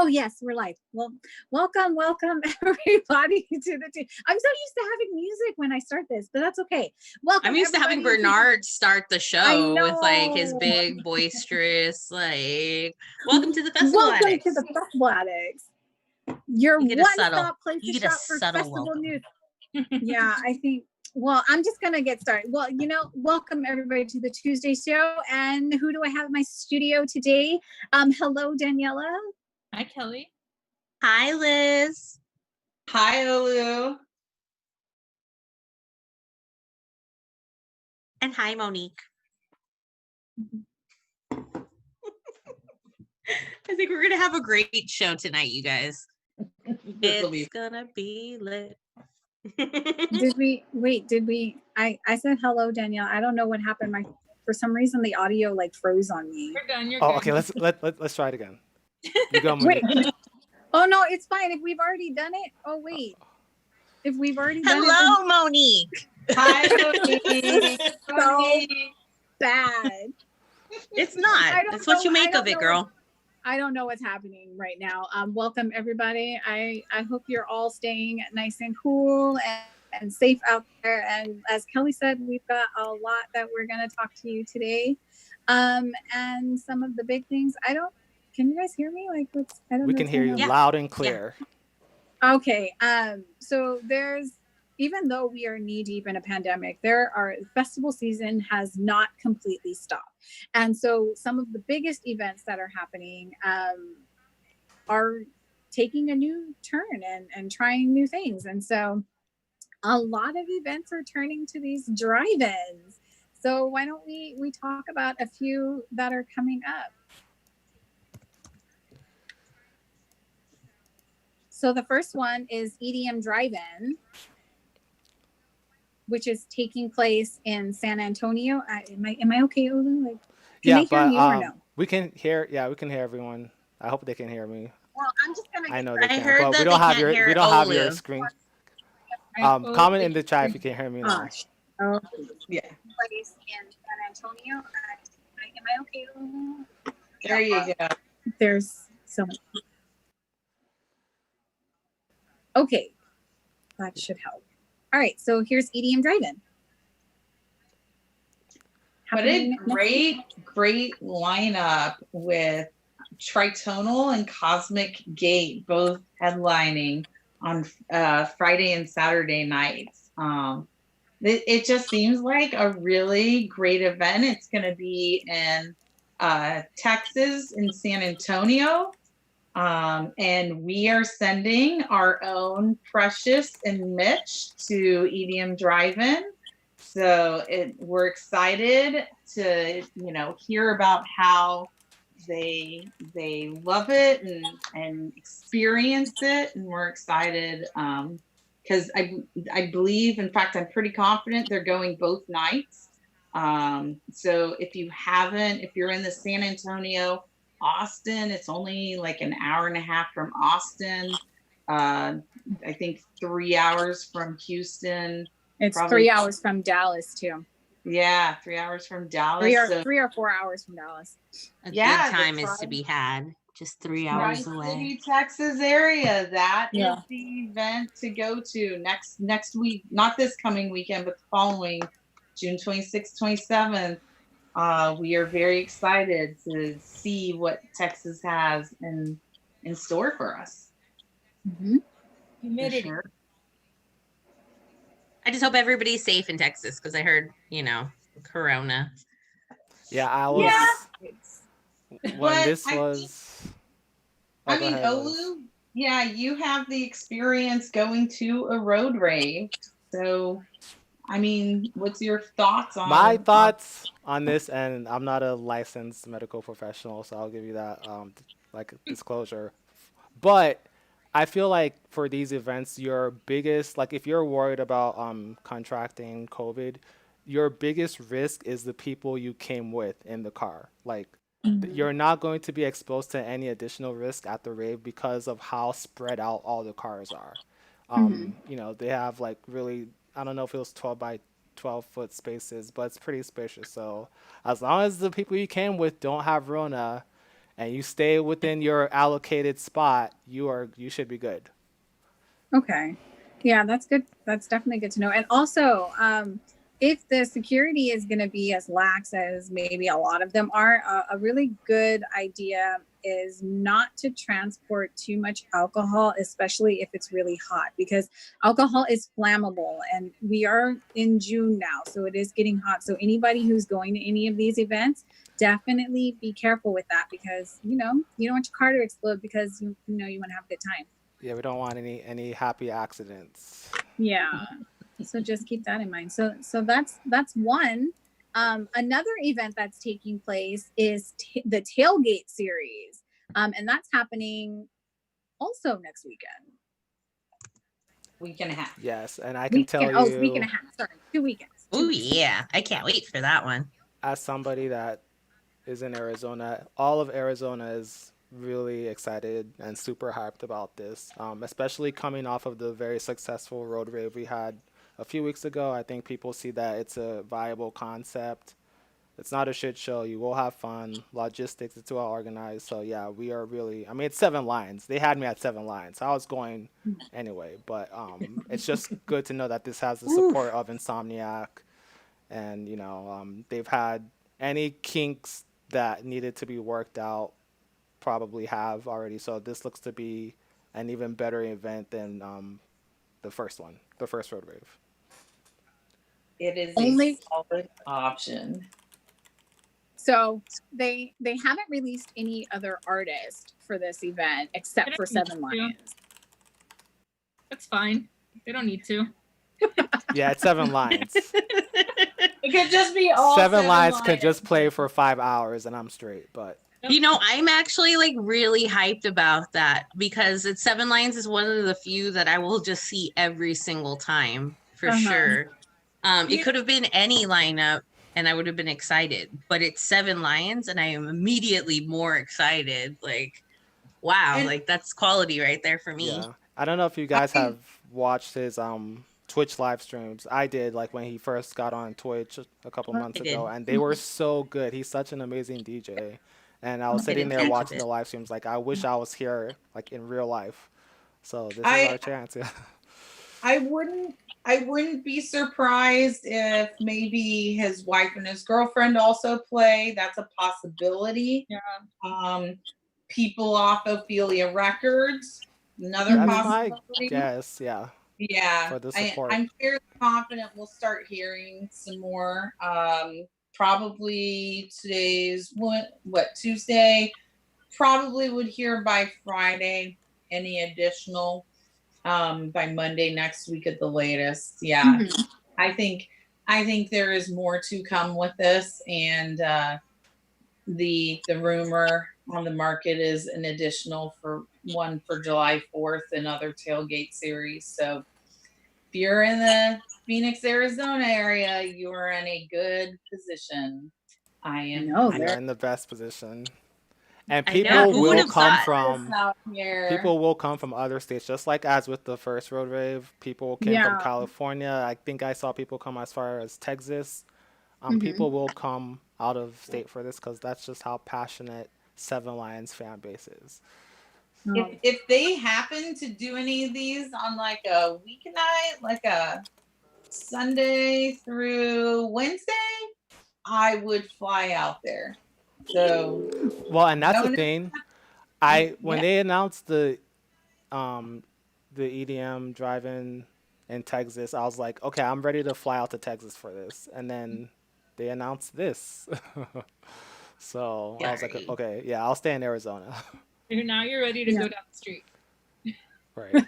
Oh yes, we're live. Well, welcome everybody to the team. I'm so used to having music when I start this, but that's okay. Welcome. I'm used to having Bernard start the show with like his big boisterous, like, welcome to the Festival Welcome Addicts. to the Festival Addicts. Your one-stop place to shop for festival news. Yeah, I think. Well, I'm just gonna get started. Well, welcome everybody to the Tuesday show. And who do I have in my studio today? Hello, Daniela. Hi, Kelly. Hi, Liz. Hi, Olu. And hi, Monique. I think we're gonna have a great show tonight, you guys. It's gonna be lit. Did we I said hello, Danielle. I don't know what happened. For some reason the audio like froze on me. You're done. You're good. Okay, let's try it again. You go, Monique. Wait. Oh no, it's fine if we've already done it. Oh wait. If we've already done it. Hello, Monique. Hi, Monique. So bad. It's not. It's what you make of it, girl. I don't know what's happening right now. Welcome everybody. I hope you're all staying nice and cool and safe out there. And as Kelly said, we've got a lot that we're going to talk to you today. And some of the big things. Can you guys hear me? We can hear you loud and clear. Yeah. Okay. So even though we are knee deep in a pandemic, festival season has not completely stopped. And so some of the biggest events that are happening are taking a new turn and trying new things. And so a lot of events are turning to these drive-ins. So why don't we talk about a few that are coming up? So the first one is EDM Drive-In, which is taking place in San Antonio. Am I okay, Olu? Can they hear me or no? We can hear everyone. I hope they can hear me. Well, I'm just gonna. I know they can, but we don't have your screen. Comment in the chat if you can hear me now. Oh, yeah. Place in San Antonio. Am I okay, Olu? There you go. There's so much. Okay, that should help. All right, so here's EDM Drive-In. What a great lineup with Tritonal and Cosmic Gate both headlining on Friday and Saturday nights. It just seems like a really great event. It's going to be in Texas, in San Antonio. And we are sending our own Precious and Mitch to EDM Drive-In. So we're excited to, hear about how they love it and experience it. And we're excited because I believe, in fact, I'm pretty confident they're going both nights. So if you're in the San Antonio, Austin, it's only like an hour and a half from Austin. I think 3 hours from Houston. It's 3 hours from Dallas too. Yeah, 3 hours from Dallas. 3 or 4 hours from Dallas. A good time is to be had. Just 3 hours away. City, Texas area. That is the event to go to next week. Not this coming weekend, but the following, June 26th, 27th. We are very excited to see what Texas has in store for us. Mm-hmm. Humidity. Sure. I just hope everybody's safe in Texas because I heard, Corona. Yeah, I was. Yeah. When this was. Olu, you have the experience going to a road rave. So, what's your thoughts on my thoughts on this? And I'm not a licensed medical professional, so I'll give you that disclosure. But I feel like for these events, your biggest, if you're worried about contracting COVID, your biggest risk is the people you came with in the car. You're not going to be exposed to any additional risk at the rave because of how spread out all the cars are. They have really, I don't know if it was 12 by 12-foot spaces, but it's pretty spacious. So as long as the people you came with don't have Rona, and you stay within your allocated spot, you should be good. Okay. Yeah, that's good. That's definitely good to know. And also, if the security is going to be as lax as maybe a lot of them are, a really good idea is not to transport too much alcohol, especially if it's really hot, because alcohol is flammable and we are in June now, so it is getting hot. So anybody who's going to any of these events, definitely be careful with that, because you don't want your car to explode because you want to have a good time. Yeah, we don't want any happy accidents. Yeah. So just keep that in mind. So that's one. Another event that's taking place is the Tailgate series. And that's happening also next weekend. Week and a half. Yes, and I can tell you. Week and a half. Sorry, 2 weekends. Oh yeah, I can't wait for that one. As somebody that is in Arizona, all of Arizona is really excited and super hyped about this, especially coming off of the very successful road rave we had a few weeks ago. I think people see that it's a viable concept. It's not a shit show. You will have fun. Logistics, it's well organized. So yeah, we are really. I mean, it's 7 lines. They had me at 7 lines. I was going anyway, but it's just good to know that this has the support of Insomniac, and they've had any kinks that needed to be worked out probably have already. So this looks to be an even better event than the first one, the first road rave. It is Only a solid option. So they haven't released any other artist for this event except for 7 Lions. That's fine. They don't need to. Yeah, it's 7 lines. It could just be all 7 lines could just play for 5 hours and I'm straight. But I'm actually like really hyped about that, because it's 7 lines is one of the few that I will just see every single time for sure. It could have been any lineup and I would have been excited, but it's 7 Lions and I am immediately more excited. Like, wow, And- like that's quality right there for me. yeah, I don't know if you guys have watched his Twitch live streams. I did, like when he first got on Twitch a couple months ago, and they were so good. He's such an amazing DJ. And I was sitting there watching the live streams like, I wish I was here like in real life. So this is our chance. Yeah. I wouldn't be surprised if maybe his wife and his girlfriend also play. That's a possibility. Yeah. People off Ophelia Records, another possibility. Yes, yeah. Yeah, For the support. I'm fairly confident we'll start hearing some more. Probably today's Tuesday. Probably would hear by Friday any additional. By Monday next week at the latest. Yeah, I think there is more to come with this, and the rumor on the market is an additional for July 4th, another tailgate series. So if you're in the Phoenix, Arizona area, you are in a good position. I am. You're in the best position. And people will come from other states, just like as with the first road rave. People came from California. I think I saw people come as far as Texas. People will come out of state for this because that's just how passionate 7 Lions fan base is. If they happen to do any of these on like a weeknight, like a Sunday through Wednesday, I would fly out there. So well, and that's the thing. When they announced the EDM drive-in in Texas, I was like, okay, I'm ready to fly out to Texas for this. And then they announced this. So I was like, okay, yeah, I'll stay in Arizona. Now you're ready to go down the street. Right.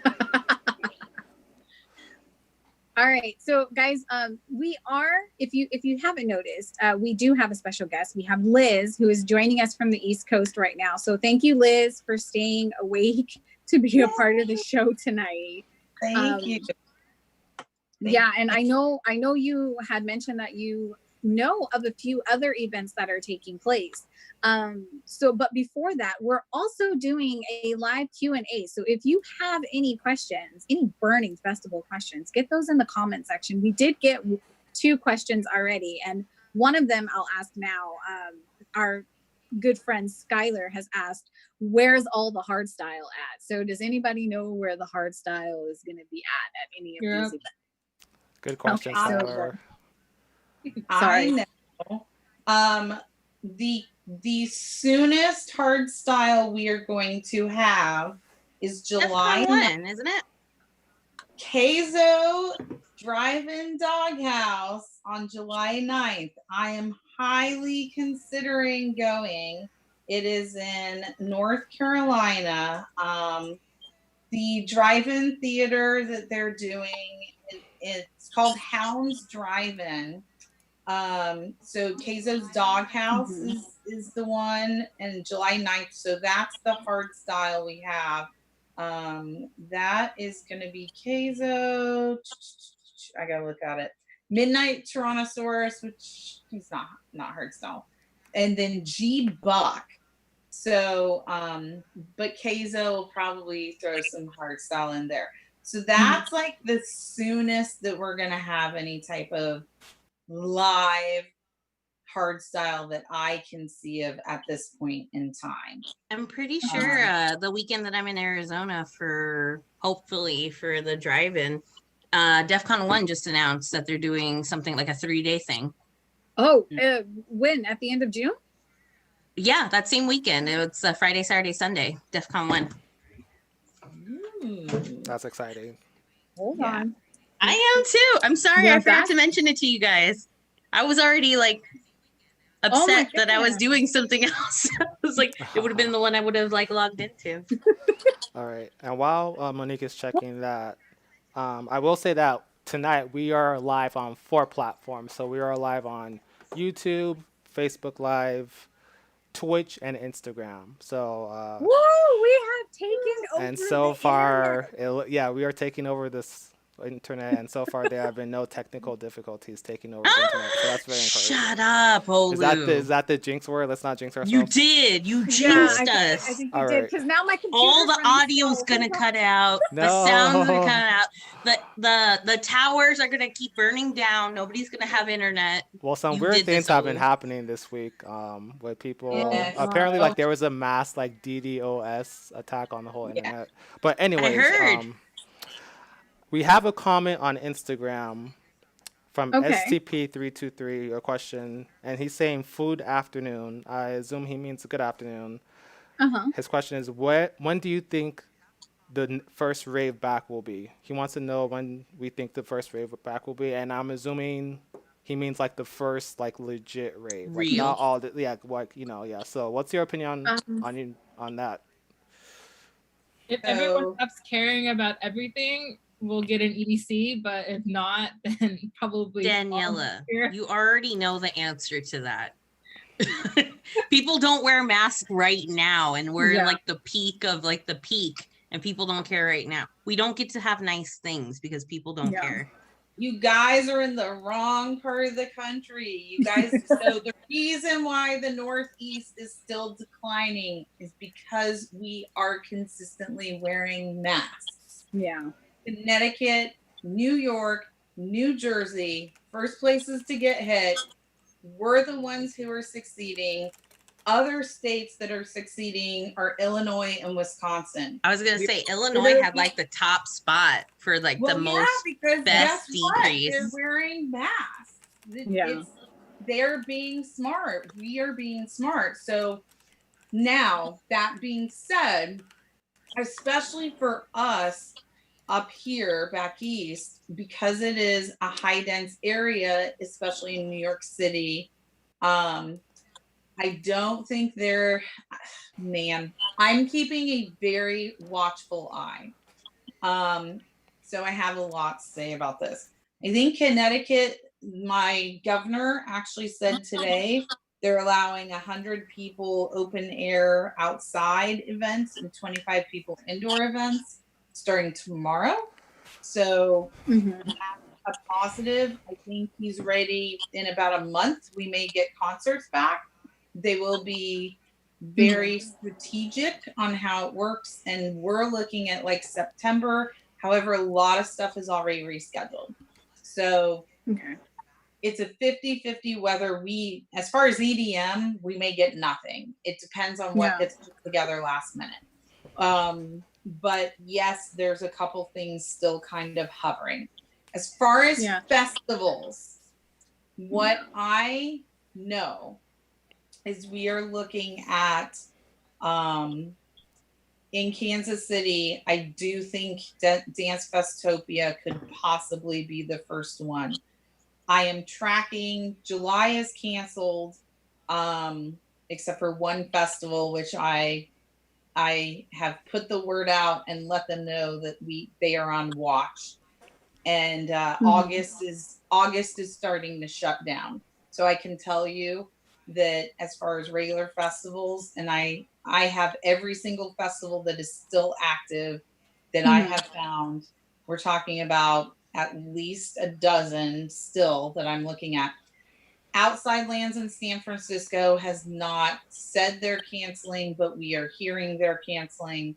All right, so guys, we are, if you haven't noticed, we do have a special guest. We have Liz, who is joining us from the East Coast right now. So thank you, Liz, for staying awake to be a part of the show tonight. Thank you. Yeah, and I know you had mentioned that you know of a few other events that are taking place. But before that, we're also doing a live Q&A. So if you have any questions, any burning festival questions, get those in the comment section. We did get 2 questions already, and one of them I'll ask now. good friend Skylar has asked, where's all the hard style at? So does anybody know where the hard style is going to be at any of these events? Good question, Okay, Skylar. Sorry. I know. The soonest hard style we are going to have is July 1, isn't it? Keizo Drive-In Doghouse on July 9th. I am highly considering going. It is in North Carolina. The drive-in theater that they're doing, it's called Hounds Drive-In. So Keizo's Doghouse is the one, and July 9th. So that's the hard style we have. That is going to be Keizo. I gotta look at it. Midnight Tyrannosaurus, which he's not hard style, and then G Buck. So, but Keizo will probably throw some hard style in there. So that's like the soonest that we're gonna have any type of live hard style that I can see of at this point in time. I'm pretty sure the weekend that I'm in Arizona hopefully for the drive-in, DEF CON 1 just announced that they're doing something like a 3-day thing. Oh, when? At the end of June? Yeah, that same weekend. It's Friday, Saturday, Sunday, DEF CON 1. That's exciting. Hold on. I am too. I'm sorry, I forgot to mention it to you guys. I was already like upset that I was doing something else. I was like, it would have been the one I would have like logged into. All right. And while Monique is checking that, I will say that tonight we are live on 4 platforms. So we are live on YouTube, Facebook Live, Twitch, and Instagram. So woo, we have taken over. And so far, we are taking over this internet, and so far there have been no technical difficulties taking over the internet. So that's very encouraging. Shut up, Olu. Is that the jinx word? Let's not jinx ourselves. You did. You jinxed us. I think you did, because now my computer. All the audio's gonna cut out. No. The sound's gonna cut out. The towers are gonna keep burning down. Nobody's gonna have internet. Well, some weird things have been happening this week. With people apparently like there was a mass like DDoS attack on the whole internet. But anyways, I heard. We have a comment on Instagram from STP323, a question, and he's saying food afternoon. I assume he means good afternoon. His question is, when do you think the first rave back will be? He wants to know when we think the first rave back will be, and I'm assuming he means like the first like legit rave. Like not all the, So what's your opinion on that? If everyone stops caring about everything, we'll get an EDC, but if not, then probably Daniela, you already know the answer to that. People don't wear masks right now, and we're in like the peak of like the peak, and people don't care right now. We don't get to have nice things because people don't care. You guys are in the wrong part of the country. You guys, so the reason why the Northeast is still declining is because we are consistently wearing masks. Yeah. Connecticut, New York, New Jersey, first places to get hit. We're the ones who are succeeding. Other states that are succeeding are Illinois and Wisconsin. I was going to say Illinois had like the top spot for like the most best decrease. They're wearing masks. They're being smart. We are being smart. So now that being said, especially for us, up here back east, because it is a high dense area, especially in New York City, I don't think I'm keeping a very watchful eye. So I have a lot to say about this. I think Connecticut, my governor actually said today they're allowing 100 people open air outside events and 25 people indoor events starting tomorrow. So that's a positive. I think he's ready in about a month. We may get concerts back. They will be very strategic on how it works. And we're looking at like September. However, a lot of stuff is already rescheduled. So it's a 50-50 whether we, as far as EDM, we may get nothing. It depends on what gets put together last minute. But yes, there's a couple things still kind of hovering. As far as festivals, what I know is we are looking at in Kansas City, I do think Dance Festopia could possibly be the first one. I am tracking. July is canceled, except for one festival, which I have put the word out and let them know that they are on watch. And August is starting to shut down. So I can tell you that as far as regular festivals, and I have every single festival that is still active that I have found. We're talking about at least a dozen still that I'm looking at. Outside Lands in San Francisco has not said they're canceling, but we are hearing they're canceling.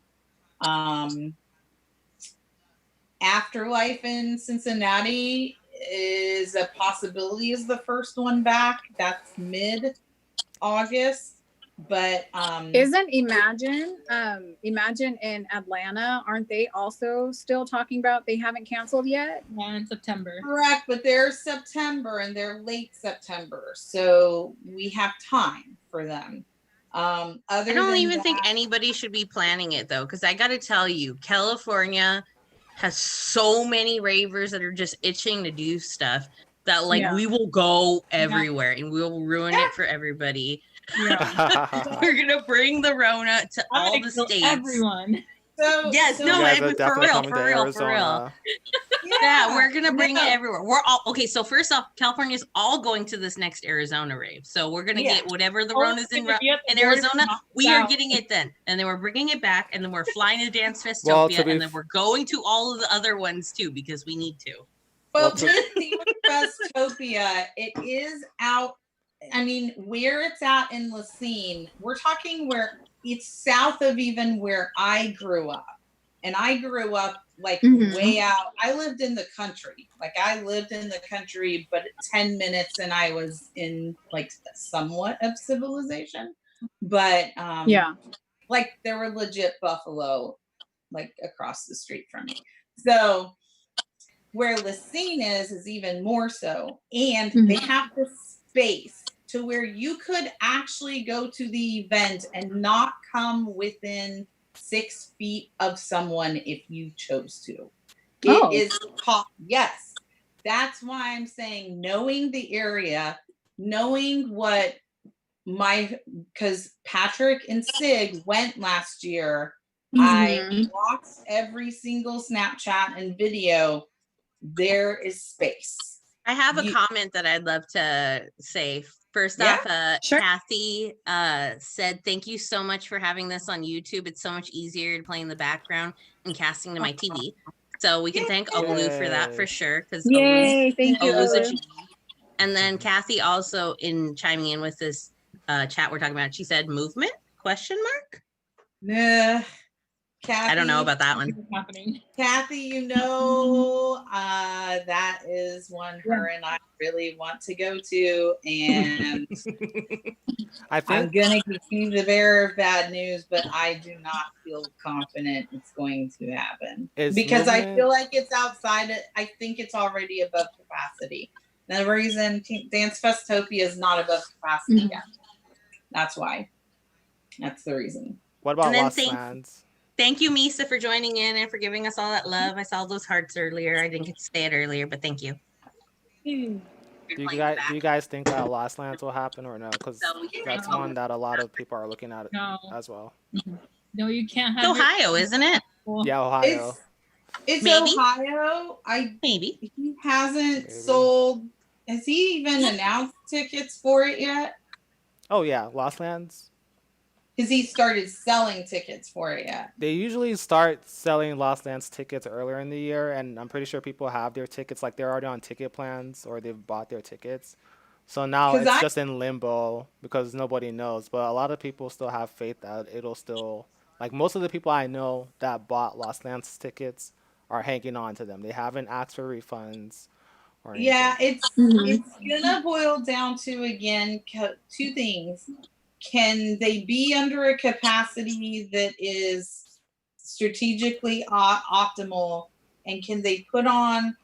Afterlife in Cincinnati is a possibility as the first one back. That's mid-August. But isn't Imagine in Atlanta, aren't they also still talking about they haven't canceled yet? Yeah, in September. Correct, but they're September and they're late September, so we have time for them. I don't even think anybody should be planning it though, because I got to tell you, California has so many ravers that are just itching to do stuff that like we will go everywhere and we'll ruin it for everybody. We're gonna bring the Rona to all the states. Everyone. So yes, no, for real. Yeah, we're gonna bring it everywhere. We're all okay. So first off, California's all going to this next Arizona rave. So we're gonna get whatever the Rona's in Arizona. We are getting it then, and then we're bringing it back, and then we're flying to Dance Festopia, and then we're going to all of the other ones too because we need to. But with Dance Festopia, it is out. I mean, where it's at in Lacine, we're talking where it's south of even where I grew up. And I grew up like way out. I lived in the country. Like I lived in the country, but 10 minutes and I was in like somewhat of civilization. But like there were legit buffalo like across the street from me. So where Lacine is even more so. And they have the space to where you could actually go to the event and not come within 6 feet of someone if you chose to. It is yes. That's why I'm saying knowing the area, knowing what because Patrick and Sig went last year. I watched every single Snapchat and video. There is space. I have a comment that I'd love to say. First off, Kathy said, thank you so much for having this on YouTube. It's so much easier to play in the background and casting to my TV. So we can thank Olu for that for sure. Thank you, Olu. And then Kathy also in chiming in with this chat we're talking about, she said movement, ? Nah. Kathy, I don't know about that one. Kathy, you know, that is one her and I really want to go to, and I'm gonna be the bearer of bad news, but I do not feel confident it's going to happen because I feel like it's outside it. I think it's already above capacity. And the reason Dance Festopia is not above capacity yet. That's why. That's the reason. What about Lost Lands? Thank you, Misa, for joining in and for giving us all that love. I saw those hearts earlier. I didn't get to say it earlier, but thank you. Do you guys think that Lost Lands will happen or no? Because that's one that a lot of people are looking at as well. No, you can't have Ohio, isn't it? Yeah, Ohio. It's Ohio. Maybe he hasn't sold. Has he even announced tickets for it yet? Oh yeah, Lost Lands. Has he started selling tickets for it yet? They usually start selling Lost Lands tickets earlier in the year, and I'm pretty sure people have their tickets, like they're already on ticket plans or they've bought their tickets. So now it's just in limbo because nobody knows. But a lot of people still have faith that it'll still, like most of the people I know that bought Lost Lands tickets are hanging on to them. They haven't asked for refunds or Yeah, anything? it's gonna boil down to, again, two things. Can they be under a capacity that is strategically optimal, and can he put on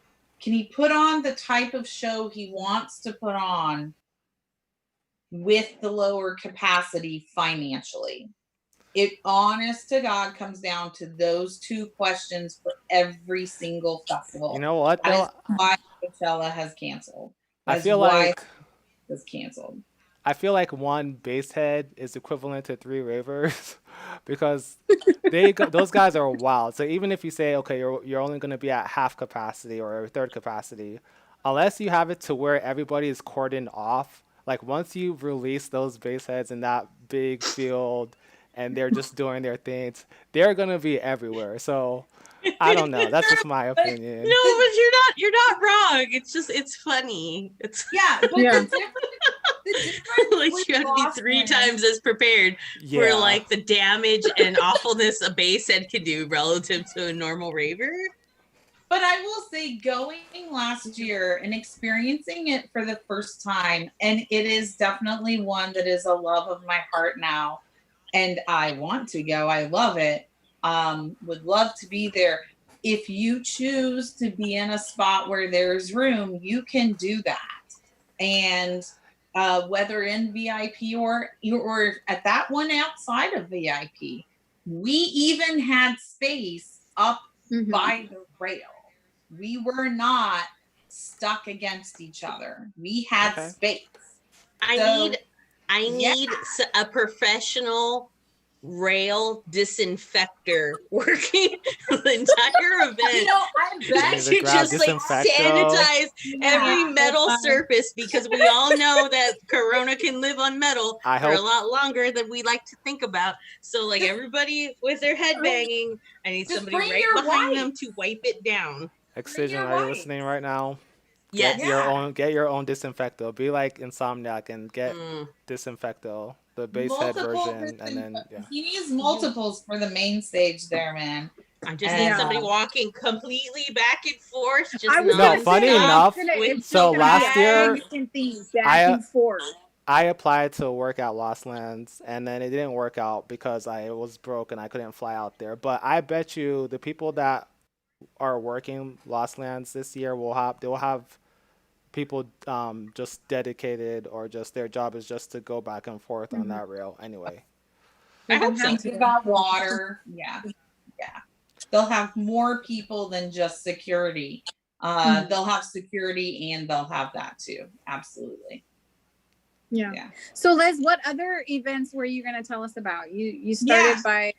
the type of show he wants to put on with the lower capacity financially? It, honest to God, comes down to those two questions for every single festival. You know what That though? is why Coachella has canceled. I That is feel why it like was canceled. I feel like one bass head is equivalent to three ravers because those guys are wild. So even if you say, okay, you're only going to be at half capacity or a third capacity, unless you have it to where everybody is cordoned off, like once you release those bass heads in that big field and they're just doing their things, they're going to be everywhere. So I don't know. That's just my But opinion. No, but you're not wrong. It's funny. It's yeah, but the difference like with you have to be three Boston, times as prepared for Yeah. like the damage and awfulness a bass head can do relative to a normal raver. but I will say, going last year and experiencing it for the first time, and it is definitely one that is a love of my heart now, and I want to go. I love it. Would love to be there. If you choose to be in a spot where there's room, you can do that. And whether in VIP or at that one outside of VIP, we even had space up by the rail. We were not stuck against each other. We had Okay. space. I So, need a professional rail disinfector working the entire event. I bet The To grab just like disinfecto. sanitize every metal surface, because we all know that Corona can live on metal I for a hope lot longer than we like to think about. So like everybody with their head banging, I need just somebody bring right your behind them wipes. to wipe it down. Excision, You're are you right. listening right now? Yes. Get your own disinfecto. Be like Insomniac and get Mm. disinfecto, the base head Multiple version, and then yeah. he needs multiples for the main stage there, man. I just And, need somebody walking completely back and forth, just I was No, gonna funny say enough, it's so gonna be last year instant things back I and forth. I applied to work at Lost Lands and then it didn't work out because I was broke and I couldn't fly out there. But I bet you the people that are working Lost Lands this year they'll have people just dedicated or just their job is just to go back and forth on that rail anyway. I hope so. they've got water. Yeah. They'll have more people than just security. They'll have security and they'll have that too. Absolutely. Yeah. So Liz, what other events were you going to tell us about? You started by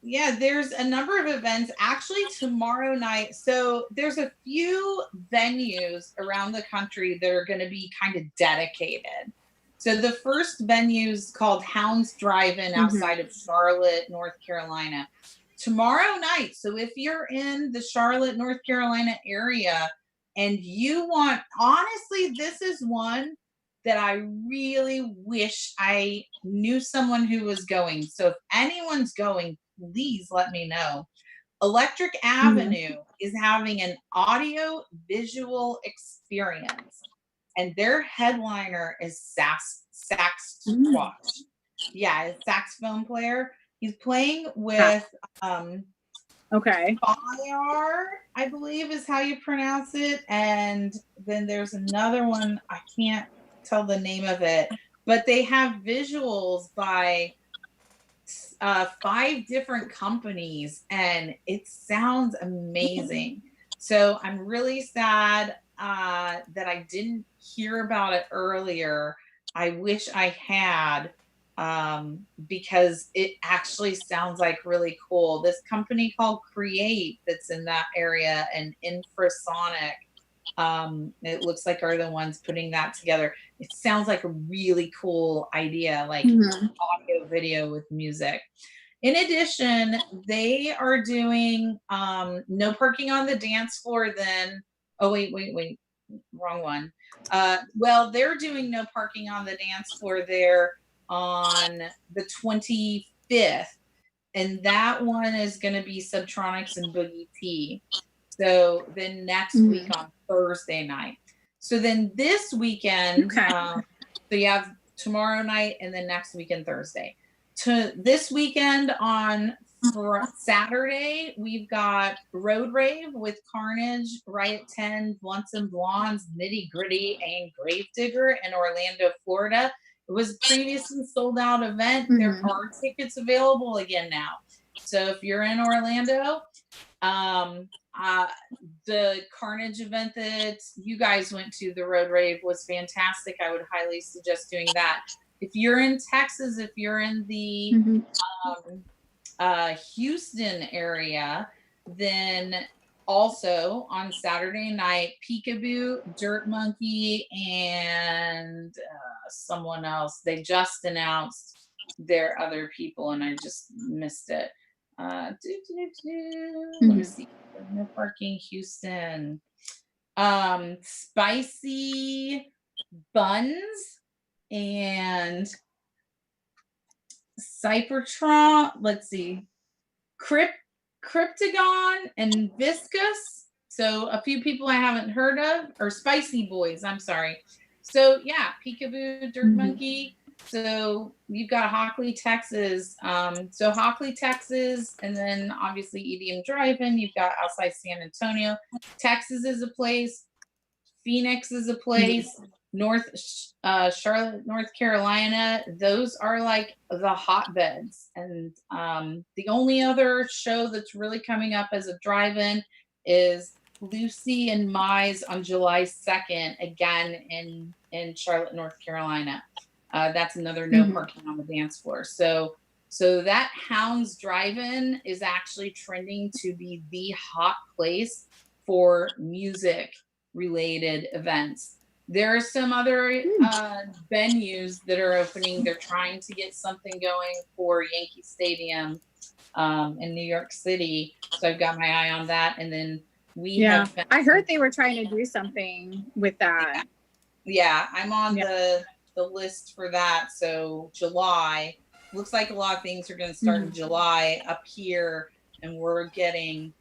Yeah, there's a number of events actually tomorrow night. So there's a few venues around the country that are going to be kind of dedicated. So the first venue is called Hounds Drive-In outside of Charlotte, North Carolina. Tomorrow night. So if you're in the Charlotte, North Carolina area and you want, honestly, this is one that I really wish I knew someone who was going. So if anyone's going, please let me know. Electric Avenue is having an audio visual experience, and their headliner is sax squash. Yeah, a saxophone player. He's playing with Fire, I believe is how you pronounce it. And then there's another one, I can't tell the name of it, but they have visuals by 5 different companies and it sounds amazing. So I'm really sad that I didn't hear about it earlier. I wish I had, because it actually sounds like really cool. This company called Create that's in that area and Infrasonic, it looks like are the ones putting that together. It sounds like a really cool idea, like audio video with music. In addition, they are doing no parking on the dance floor then. Oh, wait, wrong one. Well, they're doing no parking on the dance floor there on the 25th. And that one is going to be Subtronics and Boogie T. So then next week on Thursday night. So then this weekend, so you have tomorrow night and then next weekend Thursday. To this weekend on Saturday, we've got Road Rave with Carnage, Riot 10, Blunts and Blondes, Nitty Gritty, and Gravedigger in Orlando, Florida. It was a previously sold out event. There are tickets available again now. So if you're in Orlando, the Carnage event that you guys went to, the Road Rave, was fantastic. I would highly suggest doing that. If you're in Texas, if you're in the Houston area, then also on Saturday night, Peekaboo, Dirt Monkey, and someone else. They just announced their other people, and I just missed it. Let me see. No parking, Houston. Spicy Buns and Cybertron. Let's see. Cryptagon and Viscous. So a few people I haven't heard of, or Spicy Boys. I'm sorry. So yeah, Peekaboo, Dirt Monkey. So you've got Hockley, Texas. So Hockley, Texas, and then obviously EDM Drive-In. You've got outside San Antonio. Texas is a place. Phoenix is a place. Charlotte, North Carolina. Those are like the hotbeds. And the only other show that's really coming up as a drive-in is Lucy and Mize on July 2nd, again in Charlotte, North Carolina. That's another no parking on the dance floor. So that Hounds Drive-In is actually trending to be the hot place for music related events. There are some other venues that are opening. They're trying to get something going for Yankee Stadium in New York City. So I've got my eye on that. And then I heard they were trying to do something with that. Yeah, I'm on the list for that. So July, looks like a lot of things are going to start in July up here, and we're getting,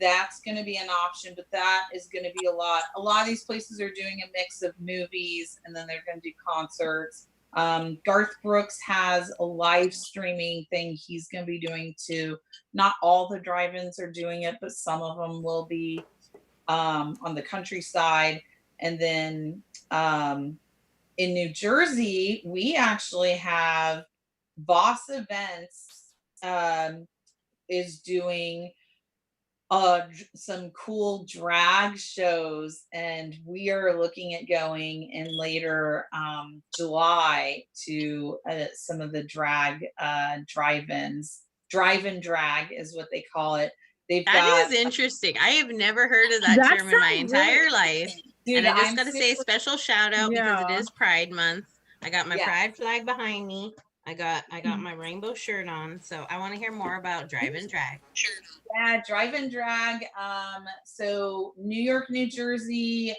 that's going to be an option, but that is going to be a lot of these places are doing a mix of movies, and then they're going to do concerts. Garth Brooks has a live streaming thing he's going to be doing too. Not all the drive-ins are doing it, but some of them will be on the countryside. And then in New Jersey, we actually have Boss Events is doing some cool drag shows, and we are looking at going in later July to some of the drag drive-ins. Drive-in drag is what they call it. That is interesting. I have never heard of that term in my entire life. Dude, and I just got to say a special shout out because it is Pride Month. I got my Pride flag behind me. I got my rainbow shirt on. So I want to hear more about drive-in drag. Yeah, drive-in drag. So New York, New Jersey,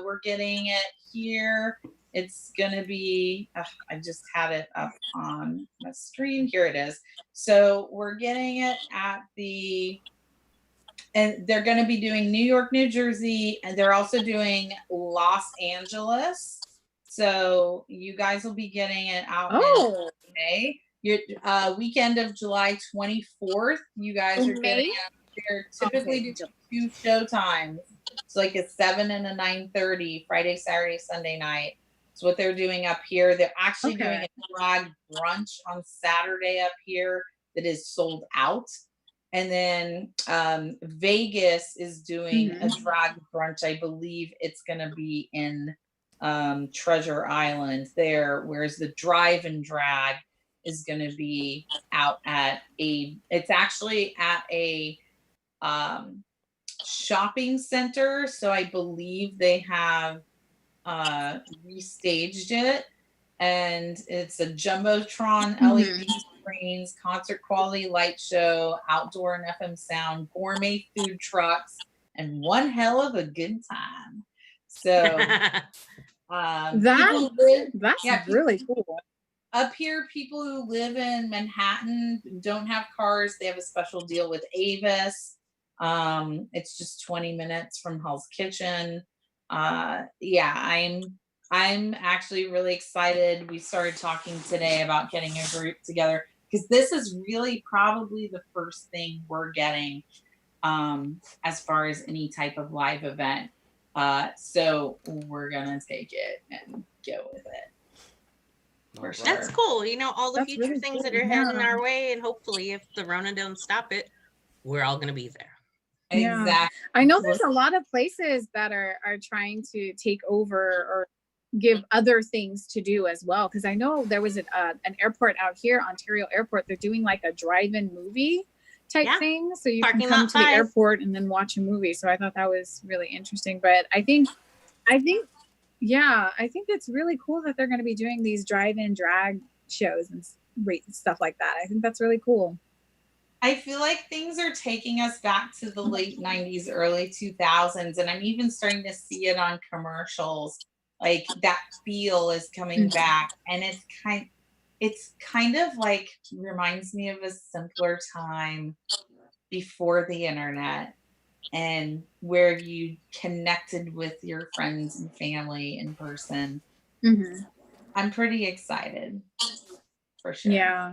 we're getting it here. It's going to be, I just had it up on my screen. Here it is. So we're getting it at and they're going to be doing New York, New Jersey, and they're also doing Los Angeles. So you guys will be getting it out in May. Your weekend of July 24th, you guys are getting it. They're typically do 2 show times. It's like a 7 and a 9:30, Friday, Saturday, Sunday night. That's what they're doing up here. They're actually doing a drag brunch on Saturday up here that is sold out. And then Vegas is doing a drag brunch. I believe it's going to be in Treasure Island there, whereas the drive-in drag is going to be out at it's actually at a shopping center. So I believe they have restaged it, and it's a Jumbotron LED screens, concert quality light show, outdoor and FM sound, gourmet food trucks, and one hell of a good time. So that's really cool. Up here, people who live in Manhattan don't have cars. They have a special deal with Avis. It's just 20 minutes from Hell's Kitchen. Yeah, I'm actually really excited. We started talking today about getting a group together because this is really probably the first thing we're getting as far as any type of live event. So we're gonna take it and go with it. For sure. That's cool. You know, all the That's future really things cool. that are heading our way, and hopefully, if the Rona don't stop it, we're all gonna be there. Yeah. Exactly. I know there's a lot of places that are trying to take over or give other things to do as well. Because I know there was an airport out here, Ontario Airport. They're doing like a drive-in movie type thing, so you Parking can come lot to the 5. airport and then watch a movie. So I thought that was really interesting. But I think, yeah, I think it's really cool that they're going to be doing these drive-in drag shows and stuff like that. I think that's really cool. I feel like things are taking us back to the late 90s, early 2000s, and I'm even starting to see it on commercials. Like that feel is coming back, and it's kind of like reminds me of a simpler time before the internet and where you connected with your friends and family in person. I'm pretty excited for sure. Yeah.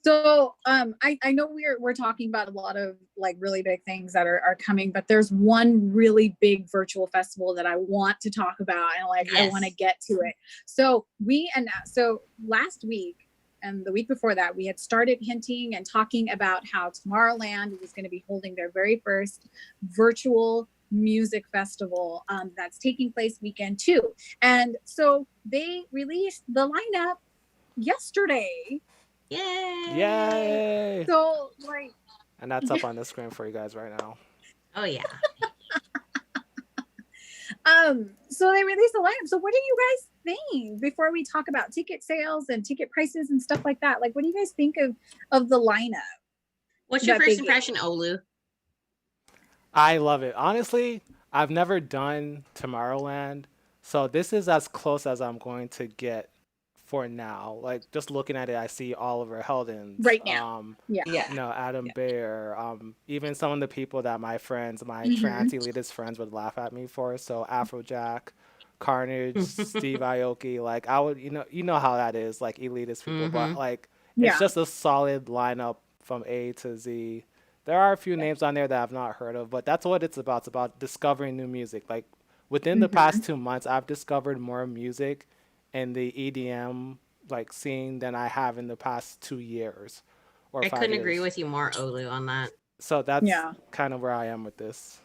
So I know we're talking about a lot of like really big things that are coming, but there's one really big virtual festival that I want to talk about, and I want to get to it. So last week and the week before that, we had started hinting and talking about how Tomorrowland was going to be holding their very first virtual music festival that's taking place weekend 2. And so they released the lineup yesterday. Yay! So and that's up on the screen for you guys right now. Oh yeah. So they released the lineup. So what do you guys think before we talk about ticket sales and ticket prices and stuff like that? Like, what do you guys think of the lineup? What's your first impression, Olu? I love it. Honestly, I've never done Tomorrowland, so this is as close as I'm going to get for now. Like, just looking at it, I see Oliver Heldens. Right now. Adam Bayer. Even some of the people that my trans elitist friends would laugh at me for. So Afrojack, Carnage, Steve Aoki. Like, I would, you know how that is, like elitist people. But like, it's just a solid lineup from A to Z. There are a few names on there that I've not heard of, but that's what it's about. It's about discovering new music. Like, within the past 2 months, I've discovered more music in the EDM like scene than I have in the past 2 years or 5 years. I couldn't agree with you more, Olu, on that. So that's kind of where I am with this.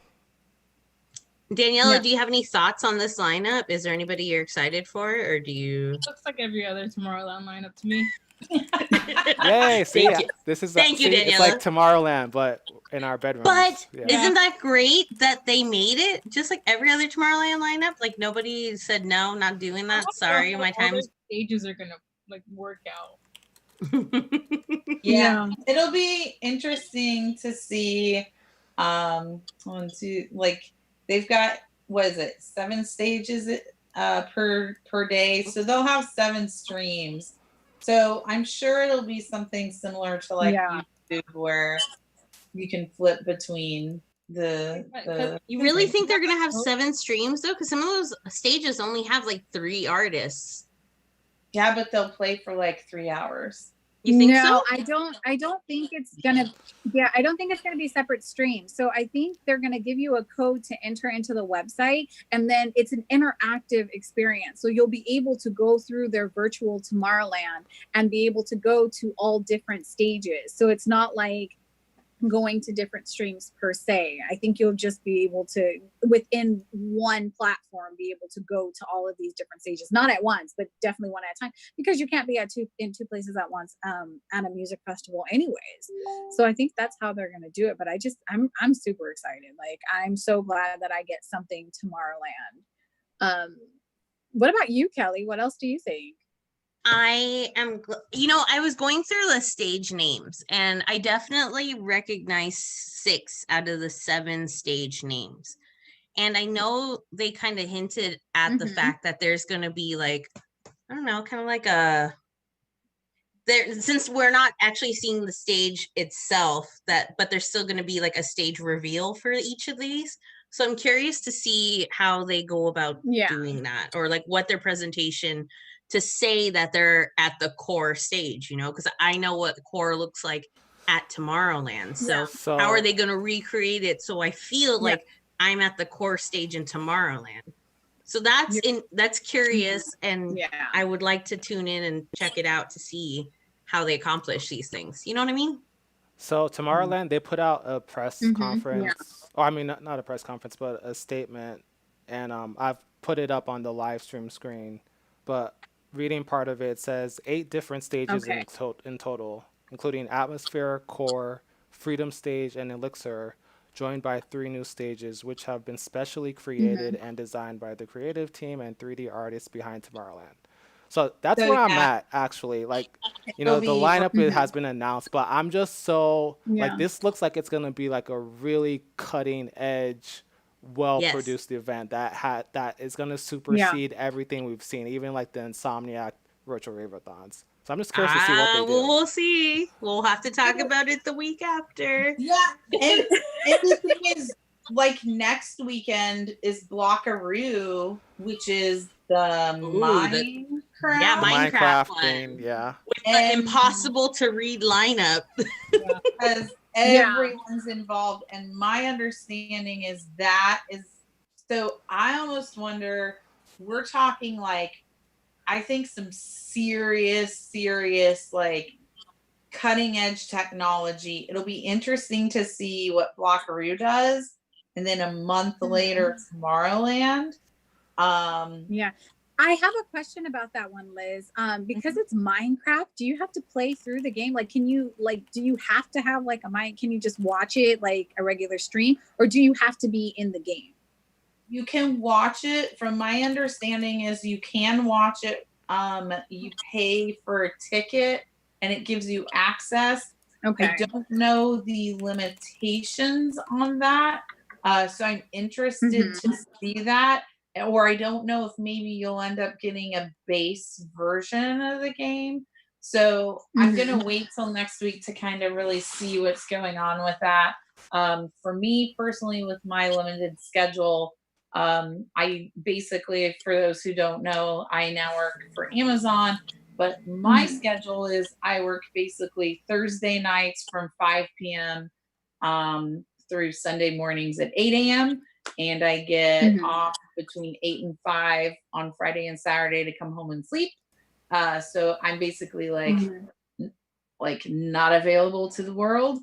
Daniela, do you have any thoughts on this lineup? Is there anybody you're excited for, or do you? It looks like every other Tomorrowland lineup to me. Yay! See, this is Thank you, Daniela. It's like Tomorrowland, but in our bedrooms. But isn't that great that they made it just like every other Tomorrowland lineup? Like nobody said no, not doing that. Sorry, my time. Stages are gonna like work out. It'll be interesting to see. Like they've got, what is it, 7 stages per day, so they'll have 7 streams. So I'm sure it'll be something similar to like YouTube, where you can flip between the. You really think they're gonna have 7 streams though? Because some of those stages only have like 3 artists. Yeah, but they'll play for like 3 hours. You think so? No, I don't think it's gonna. Yeah, I don't think it's gonna be separate streams. So I think they're gonna give you a code to enter into the website, and then it's an interactive experience. So you'll be able to go through their virtual Tomorrowland and be able to go to all different stages. So it's not like going to different streams per se. I think you'll just be able to, within one platform, be able to go to all of these different stages, not at once, but definitely one at a time, because you can't be in two places at once at a music festival anyways. So I think that's how they're going to do it. But I'm super excited. Like, I'm so glad that I get something Tomorrowland. What about you, Kelly? What else do you think? I am, I was going through the stage names, and I definitely recognize 6 out of the 7 stage names. And I know they kind of hinted at the fact that there's going to be like, I don't know, kind of like a there, since we're not actually seeing the stage itself, but there's still going to be like a stage reveal for each of these. So I'm curious to see how they go about doing that, or like what their presentation to say that they're at the core stage, you know, because I know what the core looks like at Tomorrowland. So how are they going to recreate it so I feel like I'm at the core stage in Tomorrowland? So that's curious, and I would like to tune in and check it out to see how they accomplish these things. You know what I mean? So Tomorrowland, they put out a press conference, or I mean, not a press conference, but a statement, and I've put it up on the live stream screen. But reading part of it says 8 different stages in total, including Atmosphere, Core, Freedom Stage, and Elixir, joined by 3 new stages, which have been specially created and designed by the creative team and 3D artists behind Tomorrowland. So that's where I'm at, actually. Like, you know, the lineup has been announced, but I'm just so, like, this looks like it's going to be like a really cutting edge, well-produced event that is going to supersede everything we've seen, even like the Insomniac Virtual Rave-a-thons. So I'm just curious to see what they do. We'll see. We'll have to talk about it the week after. Yeah, and the thing is, like, next weekend is Blockaroo, which is the Minecraft. Minecraft one. Yeah. With the impossible to read lineup. Because everyone's involved, and my understanding is that is, so I almost wonder, we're talking like, I think some serious, like cutting edge technology. It'll be interesting to see what Blockaroo does. And then a month later, Tomorrowland. I have a question about that one, Liz. Because it's Minecraft, do you have to play through the game? Like, can you, like, do you have to have like can you just watch it like a regular stream, or do you have to be in the game? You can watch it. From my understanding is you can watch it. You pay for a ticket and it gives you access. Okay. I don't know the limitations on that. So I'm interested to see that. Or I don't know if maybe you'll end up getting a base version of the game. So I'm going to wait till next week to kind of really see what's going on with that. For me personally, with my limited schedule, I basically, for those who don't know, I now work for Amazon, but my schedule is I work basically Thursday nights from 5 p.m. Through Sunday mornings at 8 a.m. And I get off between 8 and 5 on Friday and Saturday to come home and sleep. So I'm basically like not available to the world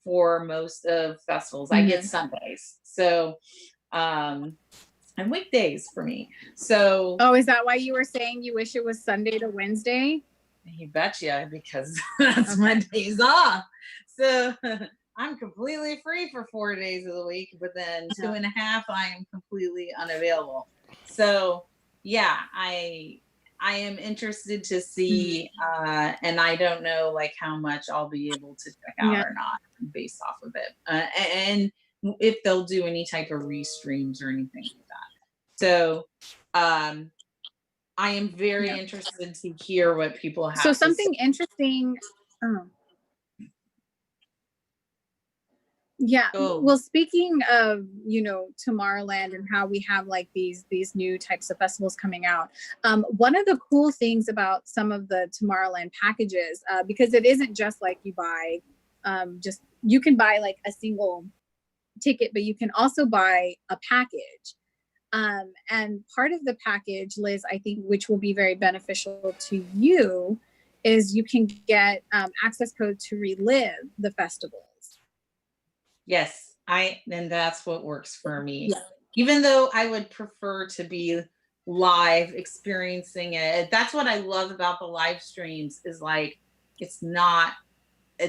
for most of festivals. I get Sundays. So and weekdays for me. So is that why you were saying you wish it was Sunday to Wednesday? You betcha, because that's my days off. So I'm completely free for 4 days of the week, but then 2.5 I am completely unavailable. So yeah, I am interested to see, and I don't know like how much I'll be able to check out or not based off of it, and if they'll do any type of restreams or anything like that. So I am very interested to hear what people have. So something interesting. Well, speaking of, you know, Tomorrowland and how we have like these new types of festivals coming out, one of the cool things about some of the Tomorrowland packages, because it isn't just like you buy you can buy like a single ticket, but you can also buy a package. And part of the package, Liz, I think, which will be very beneficial to you, is you can get access code to relive the festivals. Yes, and that's what works for me. Yeah. Even though I would prefer to be live experiencing it. That's what I love about the live streams, is like, it's not,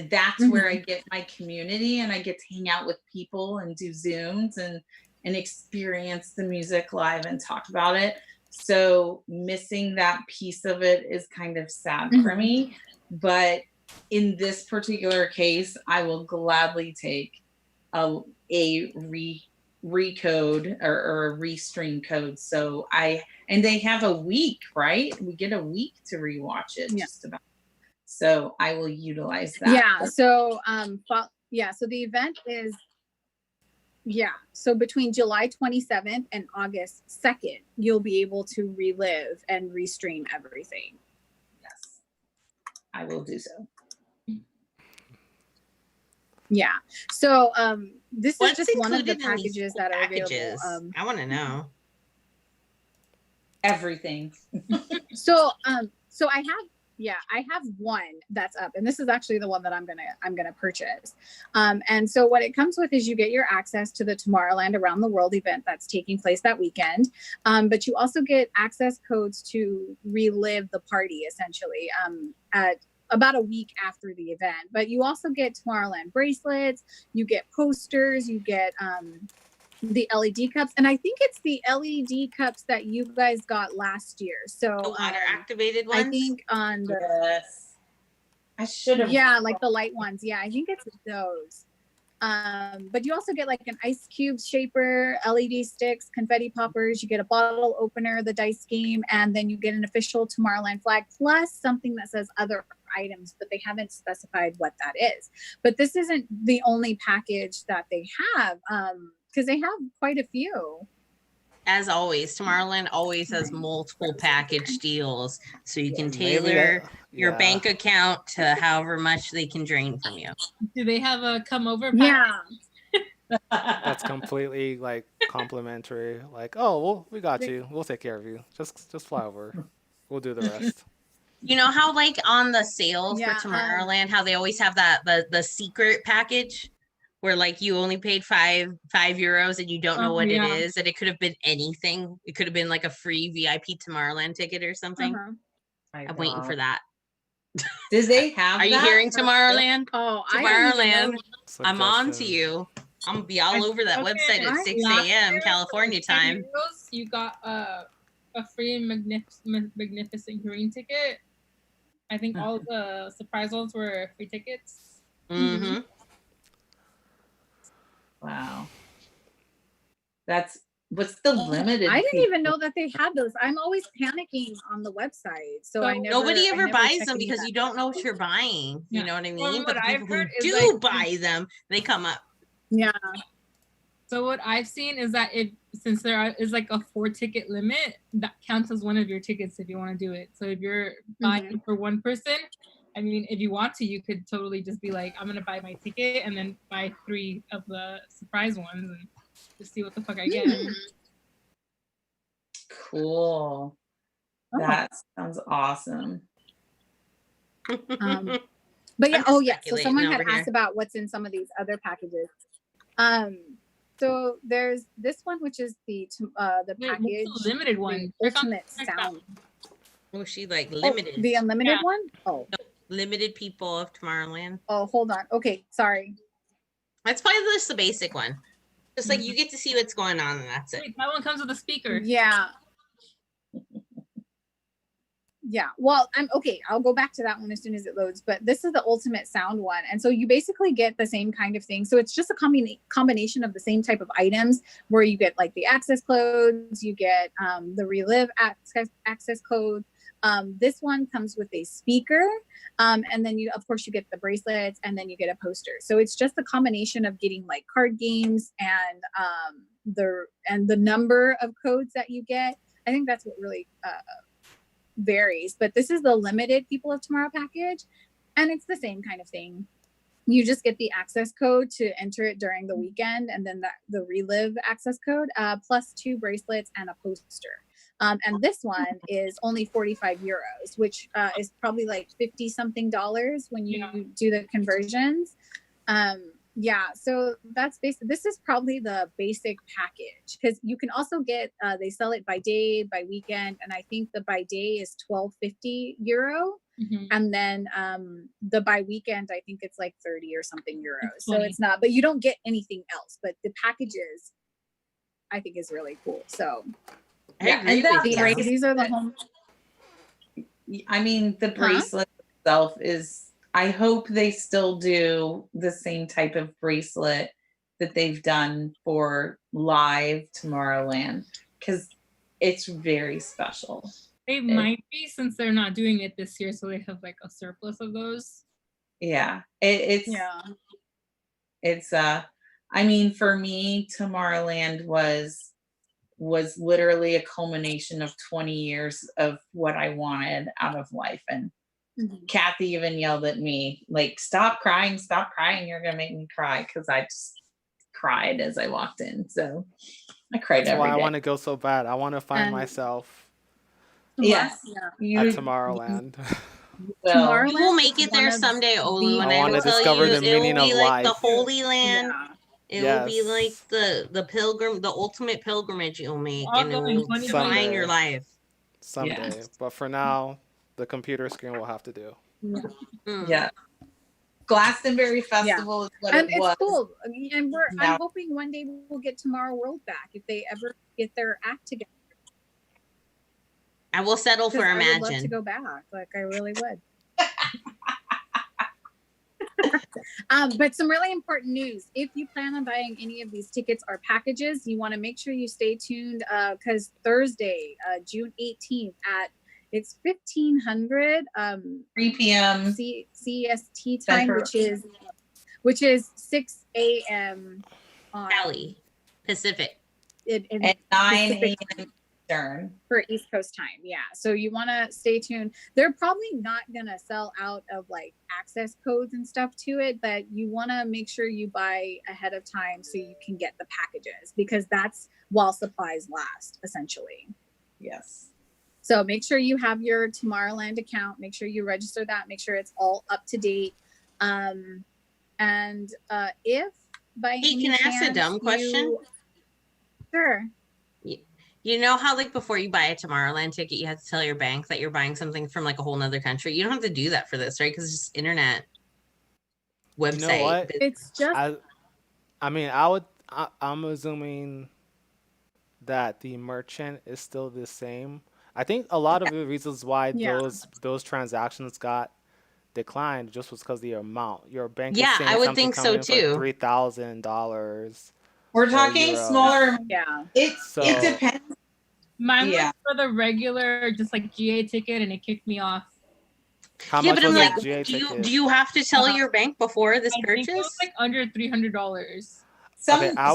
that's where I get my community, and I get to hang out with people and do Zooms and experience the music live and talk about it. So missing that piece of it is kind of sad for me. But in this particular case, I will gladly take a recode or a restream code. So and they have a week, right? We get a week to rewatch it, just about. So I will utilize that. Yeah. So so the event is so between July 27th and August 2nd, you'll be able to relive and restream everything. Yes, I will do so. Yeah. So this What's is just one of the included in these packages cool that are packages? available. I want to know. Everything. So I have one that's up, and this is actually the one that I'm gonna purchase. And so what it comes with is you get your access to the Tomorrowland Around the World event that's taking place that weekend. But you also get access codes to relive the party essentially at about a week after the event. But you also get Tomorrowland bracelets, you get posters, you get the LED cups, and I think it's the LED cups that you guys got last year. So The water activated ones. I think on the Yes. I should have. yeah, like the light ones. Yeah, I think it's those. But you also get like an ice cube shaper, LED sticks, confetti poppers. You get a bottle opener, the dice game, and then you get an official Tomorrowland flag, plus something that says other items, but they haven't specified what that is. But this isn't the only package that they have, because they have quite a few. As always, Tomorrowland always has multiple package deals, so you can tailor your bank account to however much they can drain from you. Do they have a come over package? Yeah. That's completely like complimentary. Like, oh, well, we got you. We'll take care of you. Just fly over. We'll do the rest. You know how like on the sale Yeah, for Tomorrowland, how they always have that the secret package where like you only paid five euros and you don't know what it is, and it could have been anything. It could have been like a free VIP Tomorrowland ticket or something. I'm waiting for that. Did they have Are you hearing Tomorrowland? Oh, Tomorrowland. I'm on to you. I'm gonna be all over that website at 6 a.m. California time. Euros, you got a free magnificent green ticket. I think all the surprise ones were free tickets. Mm-hmm. Wow. What's the limited? I didn't even know that they had those. I'm always panicking on the website, so nobody ever buys them because you don't know what you're buying. You know what I mean? But the people who do buy them, they come up. Yeah. So what I've seen is that since there is like a 4-ticket limit, that counts as one of your tickets if you want to do it. So if you're buying for one person, I mean, if you want to, you could totally just be like, I'm gonna buy my ticket and then buy 3 of the surprise ones and just see what the fuck I get. Cool. That sounds awesome. But yeah, so someone had asked about what's in some of these other packages. So there's this one, which is the package, the limited one, Ultimate Sound. Oh, she like limited. The unlimited one? Oh, no, limited people of Tomorrowland. Oh, hold on. Okay, sorry. That's probably just the basic one. Just like you get to see what's going on, and that's it. Wait, that one comes with a speaker. Yeah. Yeah, well, I'll go back to that one as soon as it loads, but this is the Ultimate Sound one. And so you basically get the same kind of thing. So it's just a combination of the same type of items where you get like the access codes, you get the relive access code. This one comes with a speaker. And then you get the bracelets, and then you get a poster. So it's just a combination of getting like card games and the number of codes that you get. I think that's what really varies, but this is the limited People of Tomorrow package, and it's the same kind of thing. You just get the access code to enter it during the weekend, and then the relive access code, plus 2 bracelets and a poster. And this one is only 45 euros, which is probably like 50 something dollars when you do the conversions. So that's basically, this is probably the basic package, because you can also get, they sell it by day, by weekend, and I think the by day is 12.50 euro. And then the by weekend, I think it's like 30 or something euros. So it's not, but you don't get anything else, but the packages I think is really cool. So these are the home. I mean, the bracelet itself is, I hope they still do the same type of bracelet that they've done for live Tomorrowland, because it's very special. They might be, since they're not doing it this year, so they have like a surplus of those. Yeah, it's I mean, for me, Tomorrowland was literally a culmination of 20 years of what I wanted out of life. And Kathy even yelled at me, like, stop crying, you're gonna make me cry, because I just cried as I walked in. So I cried That's every why I day. want to go so bad. I want to find myself Yes, at you Tomorrowland. will. You will make it there someday, Olu, and I I want will to tell discover you, the it will meaning be of like the life. Holy Land. It will be like Yes. the ultimate pilgrimage you'll make, All and it going will 2020. define your life. Someday. But for now, the computer screen will have to do. Yeah. Glastonbury Festival is what it was. It's cool. And I'm hoping one day we'll get Tomorrow World back if they ever get their act together. I will settle for Imagine. I would love to go back. Like, I really would. But some really important news. If you plan on buying any of these tickets or packages, you want to make sure you stay tuned, because Thursday, June 18th it's 1500 3 p.m. CEST time, which is 6 a.m. on Cali Pacific. At 9 a.m. Eastern for East Coast time. Yeah, so you want to stay tuned. They're probably not gonna sell out of like access codes and stuff to it, but you want to make sure you buy ahead of time so you can get the packages, because that's while supplies last, essentially. Yes. So make sure you have your Tomorrowland account. Make sure you register that. Make sure it's all up to date. And if by any can I chance ask a dumb question? Sure. You know how, like, before you buy a Tomorrowland ticket, you have to tell your bank that you're buying something from like a whole nother country. You don't have to do that for this, right? Because it's just internet website. You know what? It's just. I'm assuming that the merchant is still the same. I think a lot of the reasons why those transactions got declined just was because of the amount. Your bank is saying I would something think so too. for $3,000. We're talking smaller. Yeah. It depends. Mine was for the regular, just like GA ticket, and it kicked me off. How much was like, GA ticket? do you have to tell your bank before this purchase? Think it was like under $300. I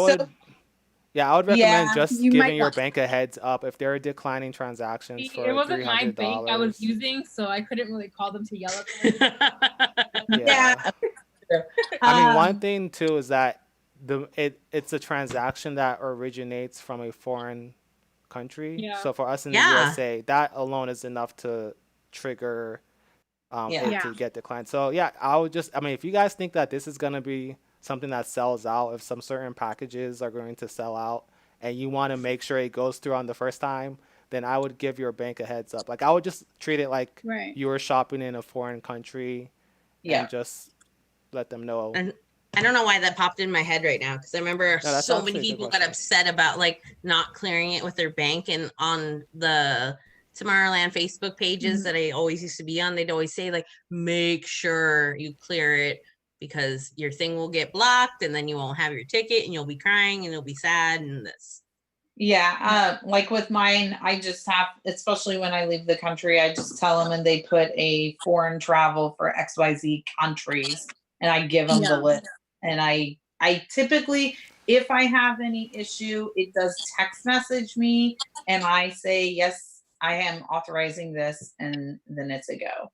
would recommend just giving your bank a heads up if they're declining transactions for $300. It wasn't my bank I was using, so I couldn't really call them to yell at them. I mean, one thing too is that it's a transaction that originates from a foreign country. Yeah. So for us in the USA, that alone is enough to trigger it to get declined. So if you guys think that this is gonna be something that sells out, if some certain packages are going to sell out and you want to make sure it goes through on the first time, then I would give your bank a heads up. Like, I would just treat it like you were shopping in a foreign country and just let them know. And I don't know why that popped in my head right now, because I remember so many people got upset about like not clearing it with their bank. And on the Tomorrowland Facebook pages that I always used to be on, they'd always say like, make sure you clear it, because your thing will get blocked and then you won't have your ticket and you'll be crying and you'll be sad and this. Yeah. Like with mine, I just have, especially when I leave the country, I just tell them and they put a foreign travel for XYZ countries and I give them the list. And I typically, if I have any issue, it does text message me and I say, yes, I am authorizing this, and then it's a go.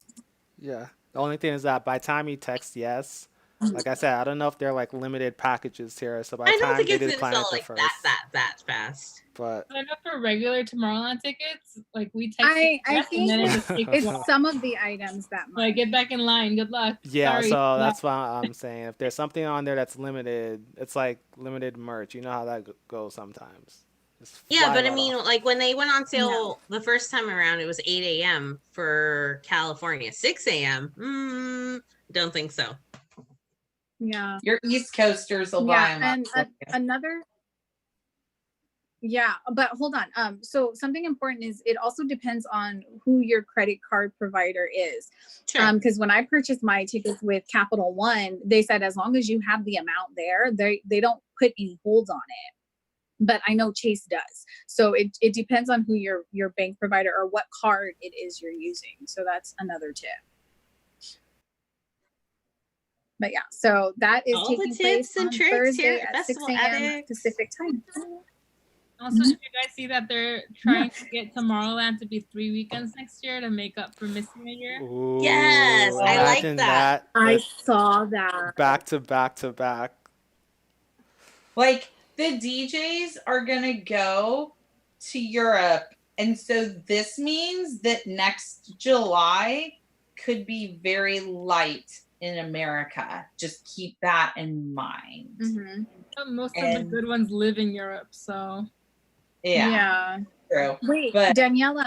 Yeah. The only thing is that by the time you text yes, like I said, I don't know if they're like limited packages here. So by the time they decline it like first, that fast. But I know for regular Tomorrowland tickets, like we text. I think it's some of the items that might. Like, get back in line. Good luck. Yeah, Sorry. so that's why I'm saying if there's something on there that's limited, it's like limited merch. You know how that goes sometimes. Yeah, but I mean, like when they went on sale the first time around, it was 8 a.m. for California. 6 a.m. Don't think so. Yeah. Your East Coasters will buy them. And another. Yeah, but hold on. So something important is it also depends on who your credit card provider is. Sure. Because when I purchased my tickets with Capital One, they said as long as you have the amount there, they don't put any holds on it. but I know Chase does. So it depends on who your bank provider or what card it is you're using. So that's another tip. But yeah, so that is All the taking place tips and on tricks Thursday here at at 6 Festival a.m. Addicts. Pacific time. Also, did you guys see that they're trying to get Tomorrowland to be 3 weekends next year to make up for missing a year? Ooh, Yes, I like imagine that. I with saw that. back to back to back. Like the DJs are gonna go to Europe, and so this means that next July could be very light in America. Just keep that in mind. Mm-hmm. Most of the And- good ones live in Europe, so Yeah, true. Wait, But- Daniela,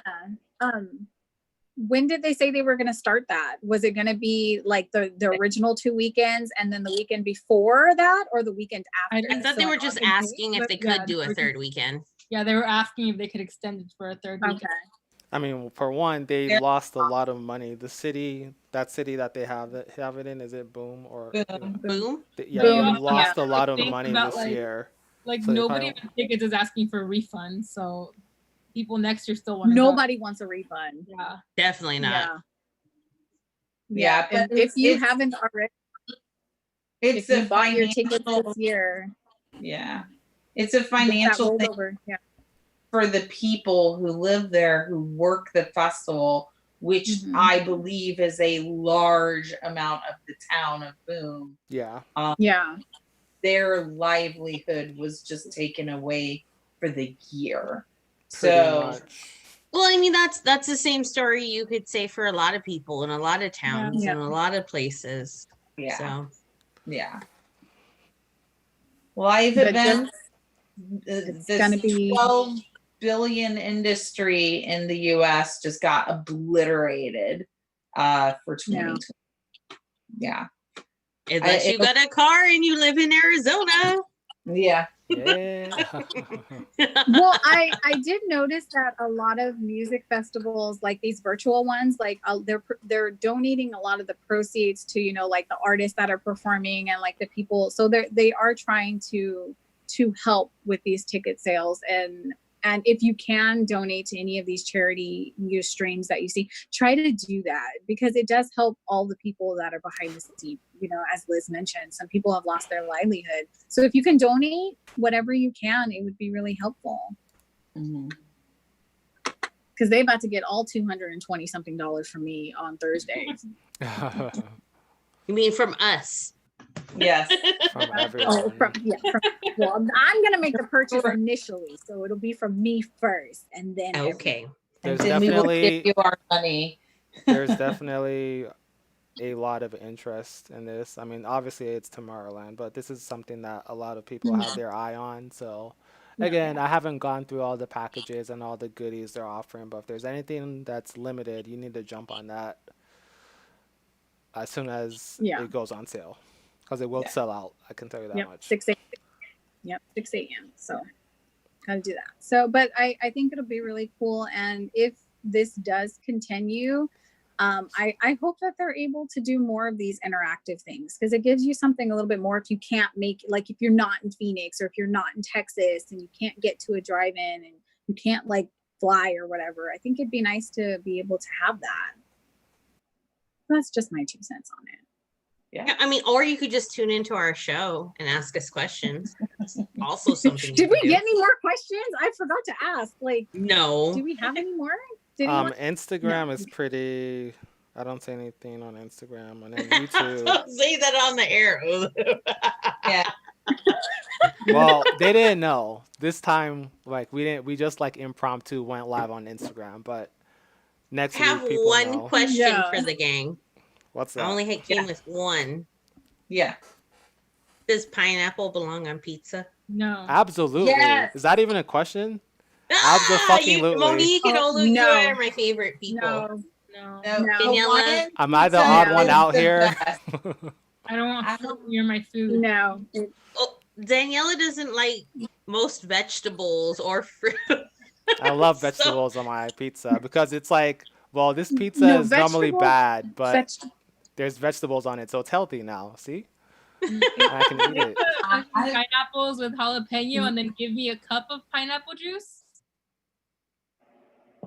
when did they say they were going to start that? Was it going to be like the original 2 weekends and then the weekend before that, or the weekend after? I thought they were just asking if they could do a third weekend. yeah, they were asking if they could extend it for a third weekend. Okay. I mean, for one, they Yeah. lost a lot of money. The city that they have it in, is it Boom or Boom. Boom. Yeah, Boom, they lost a lot of Think money about, this like- year. Like So they nobody probably- with tickets is asking for refunds, so people next year still want to Nobody wants a refund. Yeah. Definitely not. Yeah. Yeah, And but if you it's- haven't already, It's if you a bought your tickets financial. this year, Yeah, it's a get that financial rolled thing over. Yeah. for the people who live there, who work the festival, which Mhm. I believe is a large amount of the town of Boom. Yeah. Yeah. Their livelihood was just taken away for the year. Pretty So much. Well, I mean, that's the same story you could say for a lot of people in a lot of towns Yeah. and a lot of places. yeah, So yeah. Live But events. it's This gonna be- 12 billion industry in the US just got obliterated for 2020. Yeah. unless you got a car and you live in Arizona. Yeah. Yeah. Well, I did notice that a lot of music festivals, like these virtual ones, like they're donating a lot of the proceeds to, you know, like the artists that are performing and like the people. So they are trying to help with these ticket sales, and if you can donate to any of these charity news streams that you see, try to do that, because it does help all the people that are behind the scenes. You know, as Liz mentioned, some people have lost their livelihood. So if you can donate whatever you can, it would be really helpful, Mhm. because they're about to get all $220 something from me on Thursday. You mean from us? Yes. From Oh, everyone. well, I'm gonna make the purchase initially, so it'll be from me first, and then Okay. There's And then we will definitely give you our money. there's definitely a lot of interest in this. I mean, obviously it's Tomorrowland, but this is something that a lot of people have their eye on. So again, I haven't gone through all the packages and all the goodies they're offering, but if there's anything that's limited, you need to jump on that as soon as Yeah. it goes on sale, because it will Yeah. sell out. I can tell you that Yep, much. 6 a.m. Yep, 6 a.m. So gotta do that. So, but I think it'll be really cool. And if this does continue, I hope that they're able to do more of these interactive things, because it gives you something a little bit more if you can't make, like if you're not in Phoenix or if you're not in Texas and you can't get to a drive-in and you can't like fly or whatever. I think it'd be nice to be able to have that. That's just my 2 cents on it. Yeah, I mean, or you could just tune into our show and ask us questions. Also something. you Did we can do. get any more questions? I forgot to ask. Like, No. do we have any more? Did anyone? Instagram is pretty. I don't say anything on Instagram, and then YouTube. Don't say that on the air. Yeah. Well, they didn't know this time. Like we just like impromptu went live on Instagram, but next Have week people one know. question Yeah. for the gang. What's I that? only came Yeah. with one. Yeah. Does pineapple belong on pizza? No. Absolutely. Yes. Is that even a question? Ah, you, Abso-fucking-lutely. Monique and Oh, Olu, you no. are my favorite people. No, No. No. No. Daniela? Am I the pizza odd one is out the here? best. I don't want I fruit don't- near my food. no. Oh, Daniela doesn't like most vegetables or fruit. I love So- vegetables on my pizza because it's like, well, this pizza No, is normally vegetables- bad, but Veg- there's vegetables on it, so it's healthy now. See? I can eat it. Pineapples with jalapeno, and then give me a cup of pineapple juice.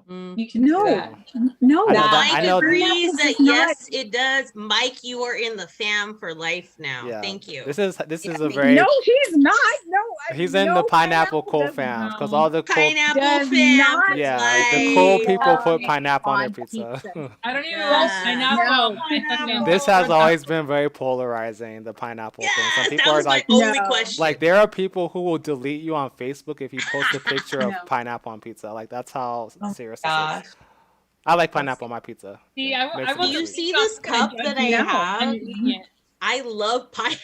You can do that. No, Mike know agrees that yes, it does. Mike, you are in the fam for life now. Yeah. Thank you. This is a very No, he's not. No, he's in the pineapple cool fam because all the cool pineapple does fam. not for yeah, life. the cool people put Yeah. pineapple on their On pizza. I don't even Yeah. want pineapple. No. on my fucking This has pizza. always been very polarizing, the pineapple thing. Some Yes, people that are was like, my only No. question. like there are people who will delete you on Facebook if you post a picture of No. pineapple on pizza. Like that's how serious this Gosh. is. I like pineapple on my pizza. See, Makes I it want Do easy. you the see pizza this I'm gonna cup judge that I you have? and you're eating it. I love pineapple.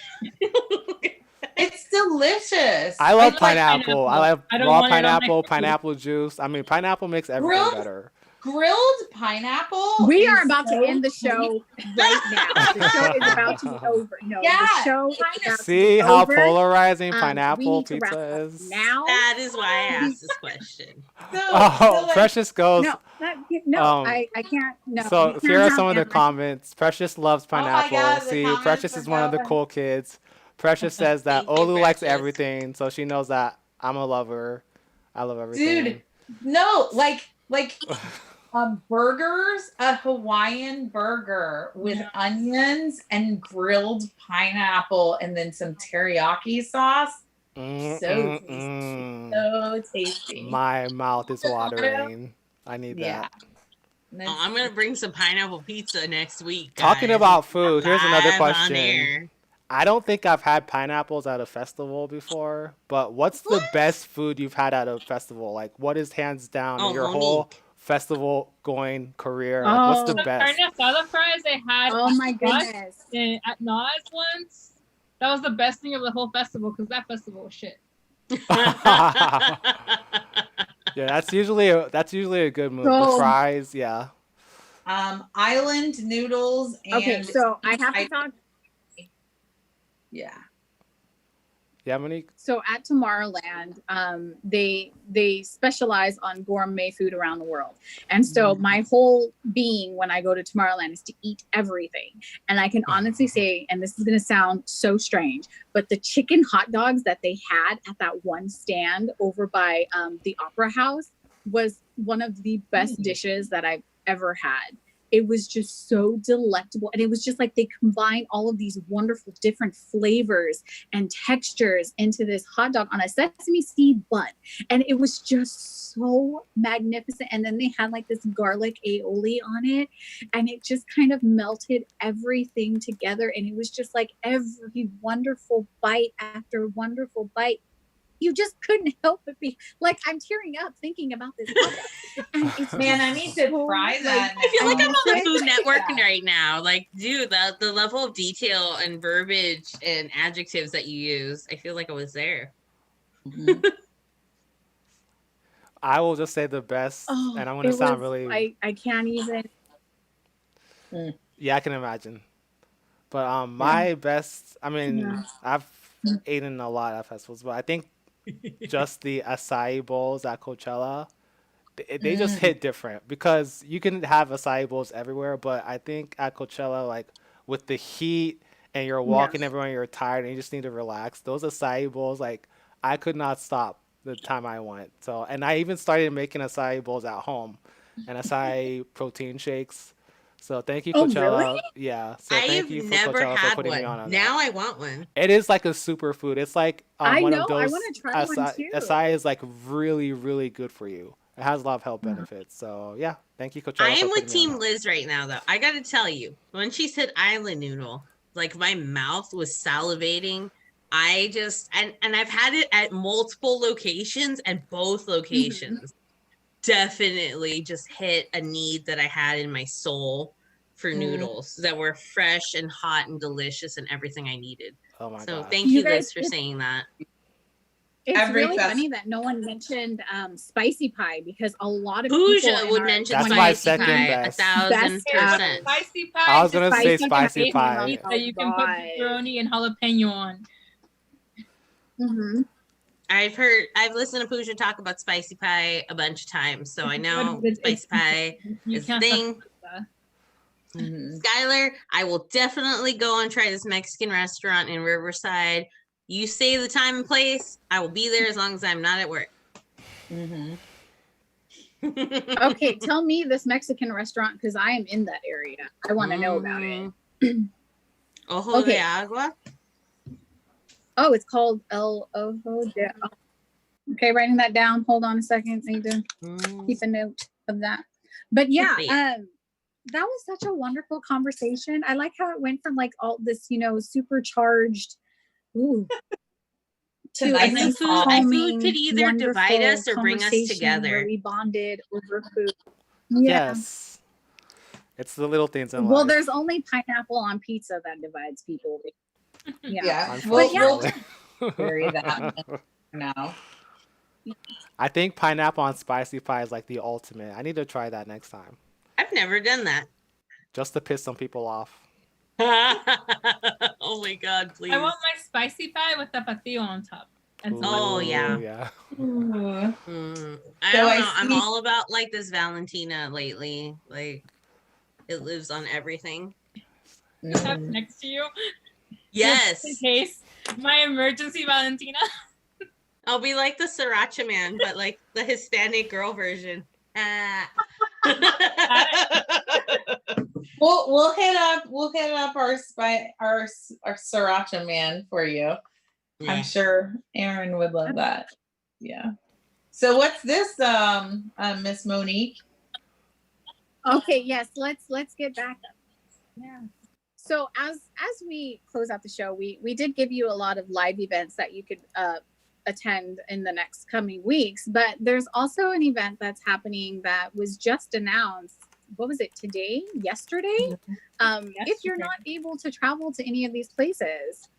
It's delicious. I love like pineapple. I like I don't raw want it on my pineapple, food. pineapple juice. I mean, pineapple makes everything Grilled? better. Grilled pineapple. We is are about so to end the show right now. The show is about to be over. No, Yeah, the show is about to See be how over. polarizing We pineapple need to wrap pizza up is? now. That is why I asked this question. Oh, like, Precious goes. No, Um, I can't. No. So we here can't are have some of the Emma. comments. Precious loves Oh my pineapple. God, the See, comments Precious are is one of the going. cool kids. Precious says that Thank you, Olu likes Precious. everything, so she knows that I'm a lover. I love everything. Dude, no, like burgers, a Hawaiian burger with onions and grilled pineapple and then some teriyaki sauce. So tasty. So tasty. My mouth is watering. I need that. Oh, I'm gonna bring some pineapple pizza next week. Talking guys. about food, here's another Live on question. air. I don't think I've had pineapples at a festival before, but what's the best food you've had at a festival? Like, what is hands down in your whole festival going career? Like, what's the best? Carne asada fries I had. Oh my goodness! At Nas once. That was the best thing of the whole festival because that festival was shit. Yeah, that's usually a good move. The fries, yeah. Island noodles and okay, so I have to talk. Yeah. Yeah, Monique. So at Tomorrowland, they specialize on gourmet food around the world, and so my whole being when I go to Tomorrowland is to eat everything. And I can honestly say, and this is going to sound so strange, but the chicken hot dogs that they had at that one stand over by the Opera House was one of the best dishes that I've ever had. It was just so delectable. And it was just like they combined all of these wonderful different flavors and textures into this hot dog on a sesame seed bun. And it was just so magnificent. And then they had like this garlic aioli on it. And it just kind of melted everything together. And it was just like every wonderful bite after wonderful bite. You just couldn't help but be like, I'm tearing up thinking about this. And it's Man, I need to try that. I feel like I'm on the Food Network right now. Like, dude, the level of detail and verbiage and adjectives that you use, I feel like I was there. I will just say the best, and I'm going to sound really. I can't even. Yeah, I can imagine. But my best, I mean, I've eaten a lot at festivals, but I think just the acai bowls at Coachella, they just hit different because you can have acai bowls everywhere, but I think at Coachella, like with the heat and you're walking everywhere and you're tired and you just need to relax, those acai bowls, like I could not stop the time I went. So, and I even started making acai bowls at home and acai protein shakes. So thank you, Coachella. Really? Yeah. So thank you for Coachella for putting me on Now that. I want one. It is like a superfood. It's like I one know. of those. I want to try one too. Acai is like really, really good for you. It has a lot of health benefits. So yeah, thank you, Coachella. I am for with putting me on Team Liz right now, though. I got to tell you, when she said island noodle, like my mouth was salivating. I just and I've had it at multiple locations, and both locations definitely just hit a need that I had in my soul for noodles that were fresh and hot and delicious and everything I needed. Oh my So god. thank you, Liz, for saying that. It's really funny that no one mentioned spicy pie because a lot of Pooja people would mention That's my spicy second pie, best. 1,000%. Spicy pie. I was gonna say spicy spicy pie. pie. That you can put pepperoni and jalapeno on. I've listened to Pooja talk about spicy pie a bunch of times, so I know spicy pie is a thing. Skylar, I will definitely go and try this Mexican restaurant in Riverside. You say the time and place, I will be there as long as I'm not at work. Okay, tell me this Mexican restaurant because I am in that area. I want to know about it. Ojo de Agua. Oh, it's called El Ojo de. Okay, writing that down. Hold on a second. I need to keep a note of that. But yeah, that was such a wonderful conversation. I like how it went from like all this, supercharged. To I think food could either divide us or bring us together. Where we bonded over food. Yeah. Yes. It's the little things in life. Well, there's only pineapple on pizza that divides people. Yeah. We'll carry that now. I think pineapple on spicy pie is like the ultimate. I need to try that next time. I've never done that. Just to piss some people off. Oh my God, please. I want my spicy pie with tapatio on top. And yeah. I don't know. I'm all about like this Valentina lately. Like it lives on everything. Next to you. Yes. Just in case. My emergency Valentina. I'll be like the Sriracha man, but like the Hispanic girl version. We'll hit up our Sriracha man for you. Yeah. I'm sure Aaron would love that. Yeah. So what's this, Miss Monique? Okay, yes, let's get back. Yeah. So as we close out the show, we did give you a lot of live events that you could attend in the next coming weeks, but there's also an event that's happening that was just announced. What was it today? Yesterday? If you're not able to travel to any of these places,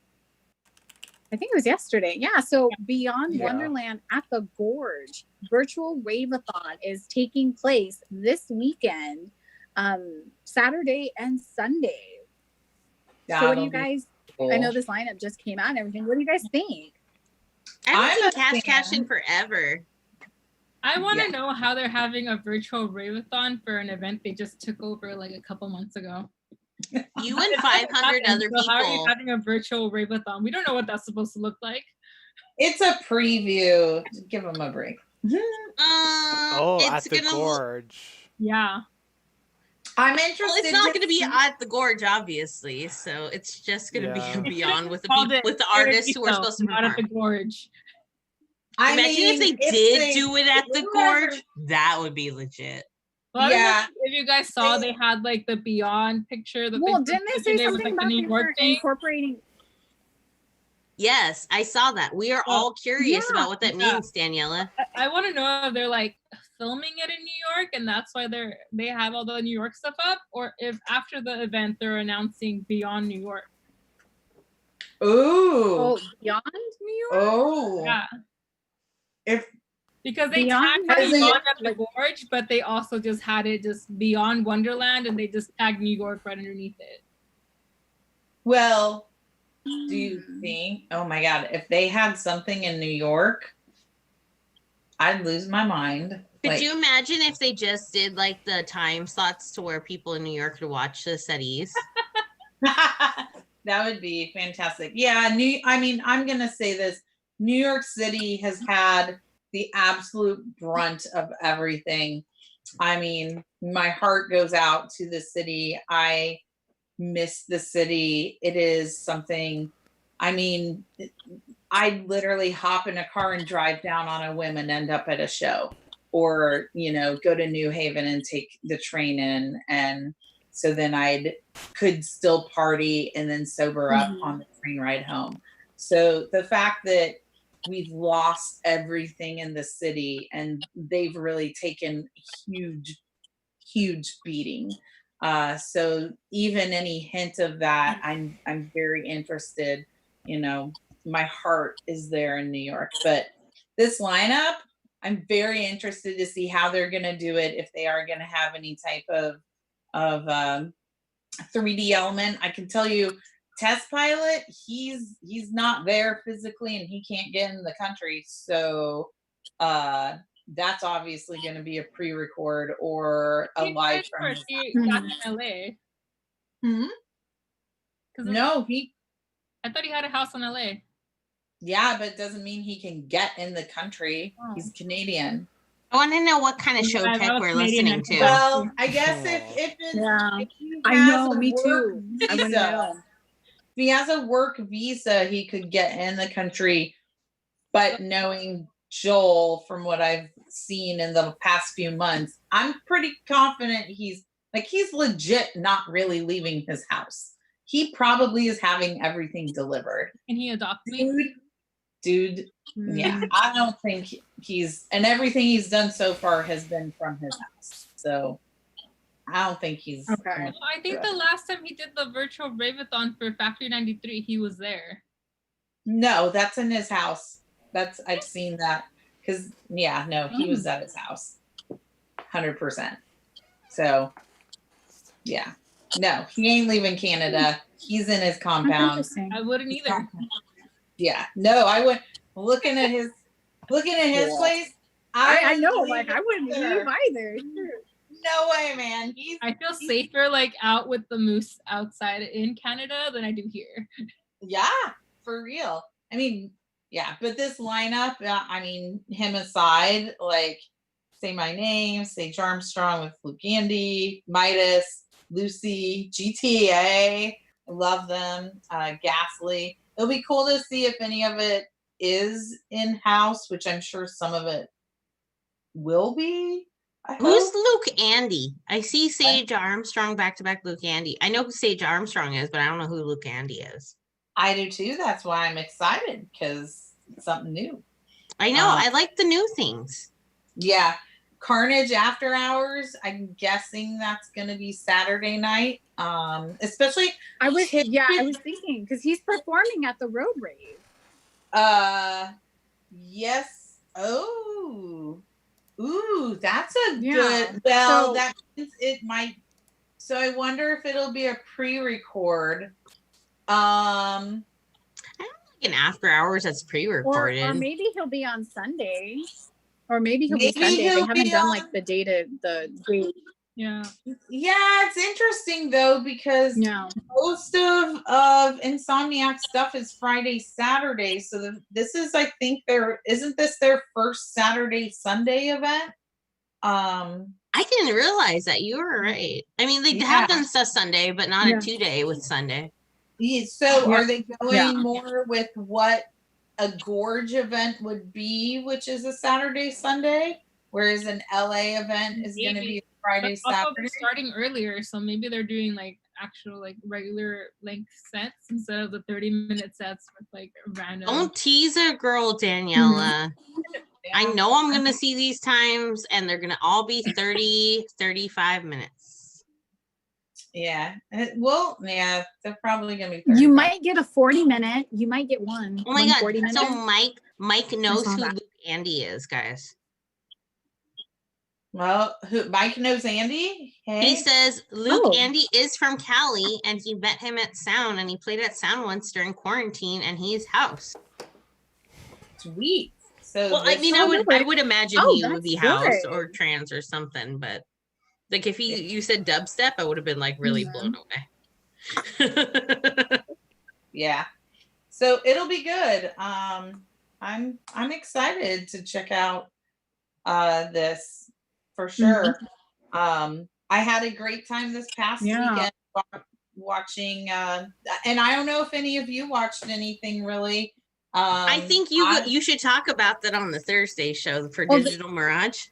I think it was yesterday. Yeah. So Beyond Wonderland at the Gorge virtual rave-a-thon is taking place this weekend, Saturday and Sunday. So what do you guys, I know this lineup just came out and everything. What do you guys think? I haven't seen Cash in forever. I want to know how they're having a virtual rave-a-thon for an event they just took over like a couple months ago. You and 500 other people. How are you having a virtual rave-a-thon? We don't know what that's supposed to look like. It's a preview. Give them a break. At the Gorge. Yeah. I'm interested. Well, it's not going to be at the Gorge, obviously. So it's just going to be Beyond with the people, with the artists who are supposed to perform. Not at the Gorge. Imagine if they did do it at the Gorge. That would be legit. Well, yeah. If you guys saw, they had like the Beyond picture. Didn't they say something about the New York incorporating? Yes, I saw that. We are all curious about what that means, Daniela. I want to know if they're like filming it in New York and that's why they have all the New York stuff up, or if after the event they're announcing Beyond New York. Ooh. Oh, Beyond New York? Oh. Yeah. Because they Beyond tagged Beyond at the Gorge, but they also just had it just Beyond Wonderland and they just tagged New York right underneath it. Well, do you think, oh my God, if they had something in New York, I'd lose my mind. Could you imagine if they just did like the time slots to where people in New York could watch this at ease? That would be fantastic. Yeah, I'm going to say this. New York City has had the absolute brunt of everything. I mean, my heart goes out to the city. I miss the city. It is something, I mean, I literally hop in a car and drive down on a whim and end up at a show, or, go to New Haven and take the train in. And so then I could still party and then sober up on the train ride home. So the fact that we've lost everything in the city and they've really taken huge beating. So even any hint of that, I'm very interested. My heart is there in New York, but this lineup, I'm very interested to see how they're going to do it. If they are going to have any type of 3D element. I can tell you, Test Pilot, he's not there physically and he can't get in the country. So that's obviously going to be a pre-record or a live from in LA. No, I thought he had a house in LA. Yeah, but it doesn't mean he can get in the country. Oh. He's Canadian. I want to know what kind of show tech we're listening to. Well, I guess if he has a work visa, if he has a work visa, he could get in the country. But knowing Joel, from what I've seen in the past few months, I'm pretty confident he's legit not really leaving his house. He probably is having everything delivered. Can he adopt me? Dude, yeah, I don't think and everything he's done so far has been from his house. So I don't think he's okay. I think the last time he did the virtual Raveathon for Factory 93, he was there. No, that's in his house. I've seen that. Because he was at his house. 100%. So yeah. No, he ain't leaving Canada. He's in his compound. I wouldn't either. Yeah. No, I would looking at his place. I know, like I wouldn't leave either. No way, man. I feel safer like out with the moose outside in Canada than I do here. Yeah, for real. I mean, yeah, but this lineup, I mean, him aside, like Say My Name, Sage Armstrong with Luke Andy, Midas, Lucy, GTA. I love them. Ghastly. It'll be cool to see if any of it is in-house, which I'm sure some of it will be. Who's Luke Andy? I see Sage Armstrong back-to-back Luke Andy. I know who Sage Armstrong is, but I don't know who Luke Andy is. I do too. That's why I'm excited, because it's something new. I know. I like the new things. Yeah. Carnage After Hours, I'm guessing that's going to be Saturday night. Especially I was thinking because he's performing at the Road Rave. Yes. Ooh, that's a good. Well, that means it might. So I wonder if it'll be a pre-record. I don't think an After Hours that's pre-recorded. Or maybe he'll be on Sunday. Or maybe he'll be Sunday. They haven't done like the date. Yeah. Yeah, it's interesting though, because most of Insomniac stuff is Friday, Saturday. So this is, I think, isn't this their first Saturday, Sunday event? I didn't realize that. You were right. I mean, they have done stuff Sunday, but not a 2-day with Sunday. Yeah, so are they going more with what a Gorge event would be, which is a Saturday, Sunday, whereas an LA event is going to be Friday, Saturday? Starting earlier, so maybe they're doing like actual like regular length sets instead of the 30-minute sets with like random. Don't tease a girl, Daniela. I know I'm going to see these times, and they're going to all be 30, 35 minutes. Yeah. Well, yeah, they're probably going to be 35. You might get a 40-minute. You might get one. Oh my God. 40 minutes. So Mike knows who Luke Andy is, guys. Well, Mike knows Andy? Hey. He says Luke Andy is from Cali, and he met him at Sound, and he played at Sound once during quarantine, and he's house. Sweet. So well, I mean, I would imagine he would be house or trans or something, but like if you said dubstep, I would have been like really blown away. Yeah. So it'll be good. I'm excited to check out this for sure. I had a great time this past weekend watching and I don't know if any of you watched anything really. I think you should talk about that on the Thursday show for Digital Mirage.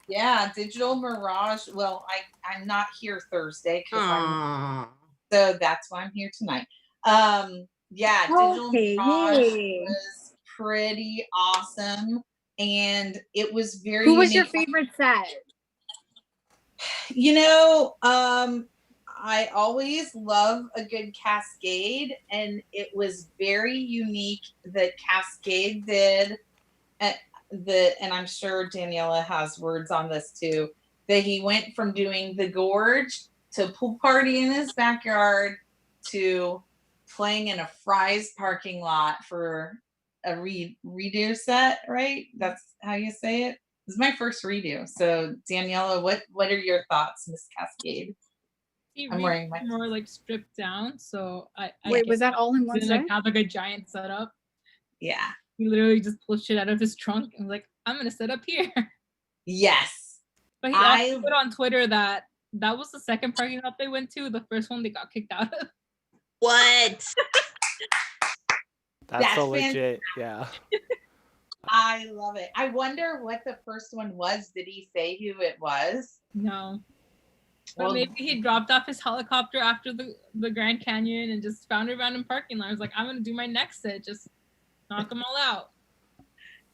Yeah, Digital Mirage. Well, I'm not here Thursday so that's why I'm here tonight. Digital Mirage was pretty awesome, and it was very. Who was your favorite set? You know, I always love a good Cascade, and it was very unique that Cascade did. And I'm sure Daniela has words on this too, that he went from doing the Gorge to a pool party in his backyard to playing in a Fry's parking lot for a redo set, right? That's how you say it. This is my first redo. So Daniela, what are your thoughts, Miss Cascade? See, I'm Reed wearing was my more like stripped down, so I Wait, was that all in one didn't set? like have like a giant setup. yeah. He literally just pulled shit out of his trunk and was like, I'm gonna set up here. Yes. But he also put on Twitter that that was the second parking lot they went to. The first one they got kicked out of. What? That's so legit. Yeah. I love it. I wonder what the first one was. Did he say who it was? No. But Well, maybe he dropped off his helicopter after the Grand Canyon and just found a random parking lot. I was like, I'm gonna do my next set, just knock them all out.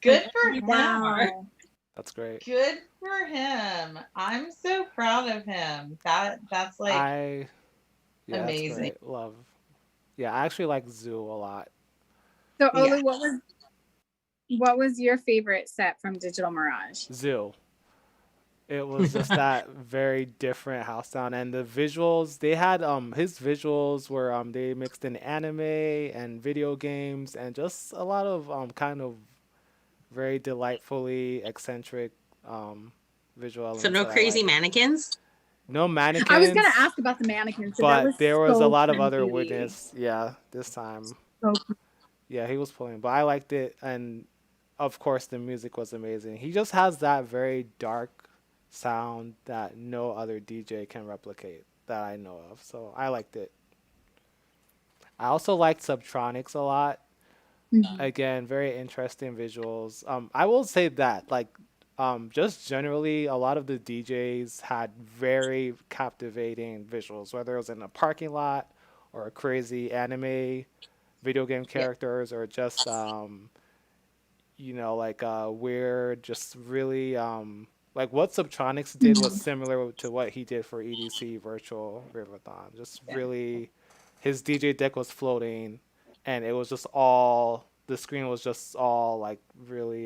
good Like, for him. Wow. That's great. Good for him. I'm so proud of him. That's like Yeah, amazing. that's great. Love. Yeah, I actually like Zoo a lot. So Olu, Yeah. what was your favorite set from Digital Mirage? Zoo. It was just that very different house sound, and the visuals they had. His visuals were they mixed in anime and video games, and just a lot of kind of very delightfully eccentric visual So elements no that I crazy like. mannequins? No mannequins. I was gonna ask about the mannequins, so that was but there was a so lot of other creepy. witness. Yeah, this time. So Yeah, he was pulling, but I liked it, and of course the music was amazing. He just has that very dark sound that no other DJ can replicate that I know of. So I liked it. I also liked Subtronics a lot. Mhm. Again, very interesting visuals. I will say that like just generally a lot of the DJs had very captivating visuals, whether it was in a parking lot or a crazy anime video game Yeah. characters or just like weird, just really like what Subtronics did was similar to what he did for EDC Virtual Riverthon. Just Yeah. really, his DJ deck was floating, and it was just all the screen was just all like really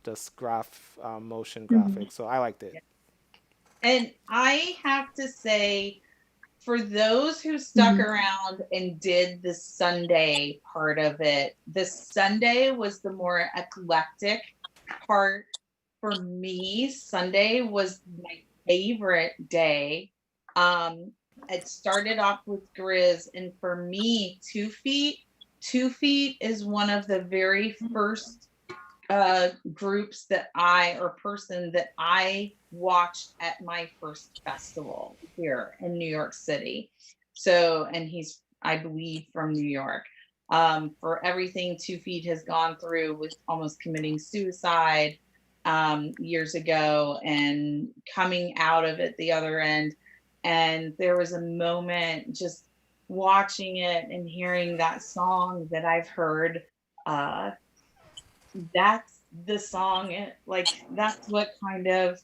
just motion graphics. So I liked it. And I have to say, for those who stuck around and did the Sunday part of it, the Sunday was the more eclectic part for me. Sunday was my favorite day. It started off with Grizz, and for me, 2 Feet is one of the very first groups that person that I watched at my first festival here in New York City. So, and he's, I believe, from New York. For everything 2 Feet has gone through with almost committing suicide years ago and coming out of it the other end. And there was a moment just watching it and hearing that song that I've heard that's the song. That's what kind of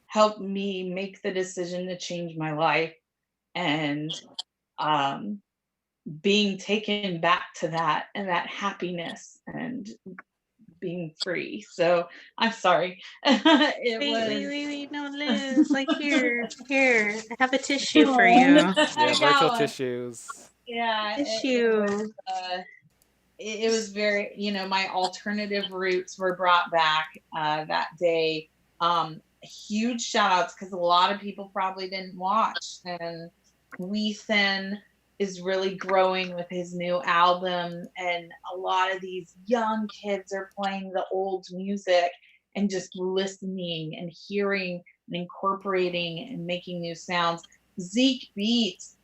helped me make the decision to change my life, and um being taken back to that and that happiness and being free. So I'm sorry. Wait, no, Liz, like here, I have a tissue for you. Yeah, virtual tissues. Yeah, Tissue. it was very, my alternative roots were brought back that day. Huge shout outs because a lot of people probably didn't watch. And Weethan is really growing with his new album. And a lot of these young kids are playing the old music and just listening and hearing and incorporating and making new sounds. Zeke Beats,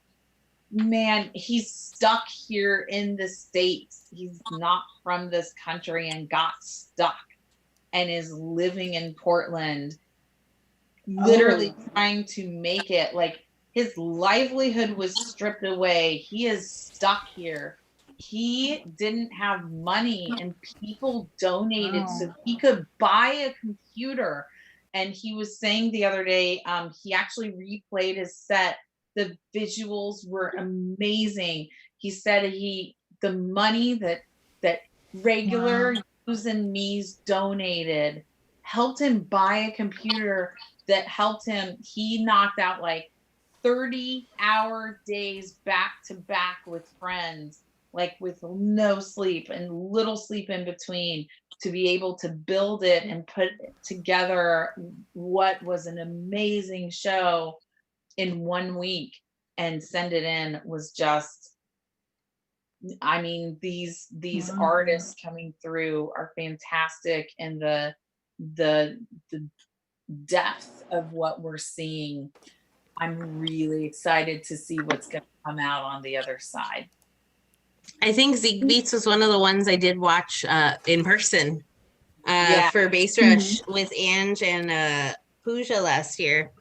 man, he's stuck here in the States. He's not from this country and got stuck and is living in Portland, literally trying to make it. Like, his livelihood was stripped away. He is stuck here. He didn't have money and people donated so he could buy a computer. And he was saying the other day, he actually replayed his set. The visuals were amazing. He said the money that regular Yous and Me's donated helped him buy a computer that helped him. He knocked out like 30-hour days back to back with friends, like with no sleep and little sleep in between, to be able to build it and put together what was an amazing show. in 1 week and send it in was just, I mean, these artists coming through are fantastic, and the depth of what we're seeing, I'm really excited to see what's going to come out on the other side. I think Zeke Beats was one of the ones I did watch in person for Bass Rush with Ange and Pooja last year.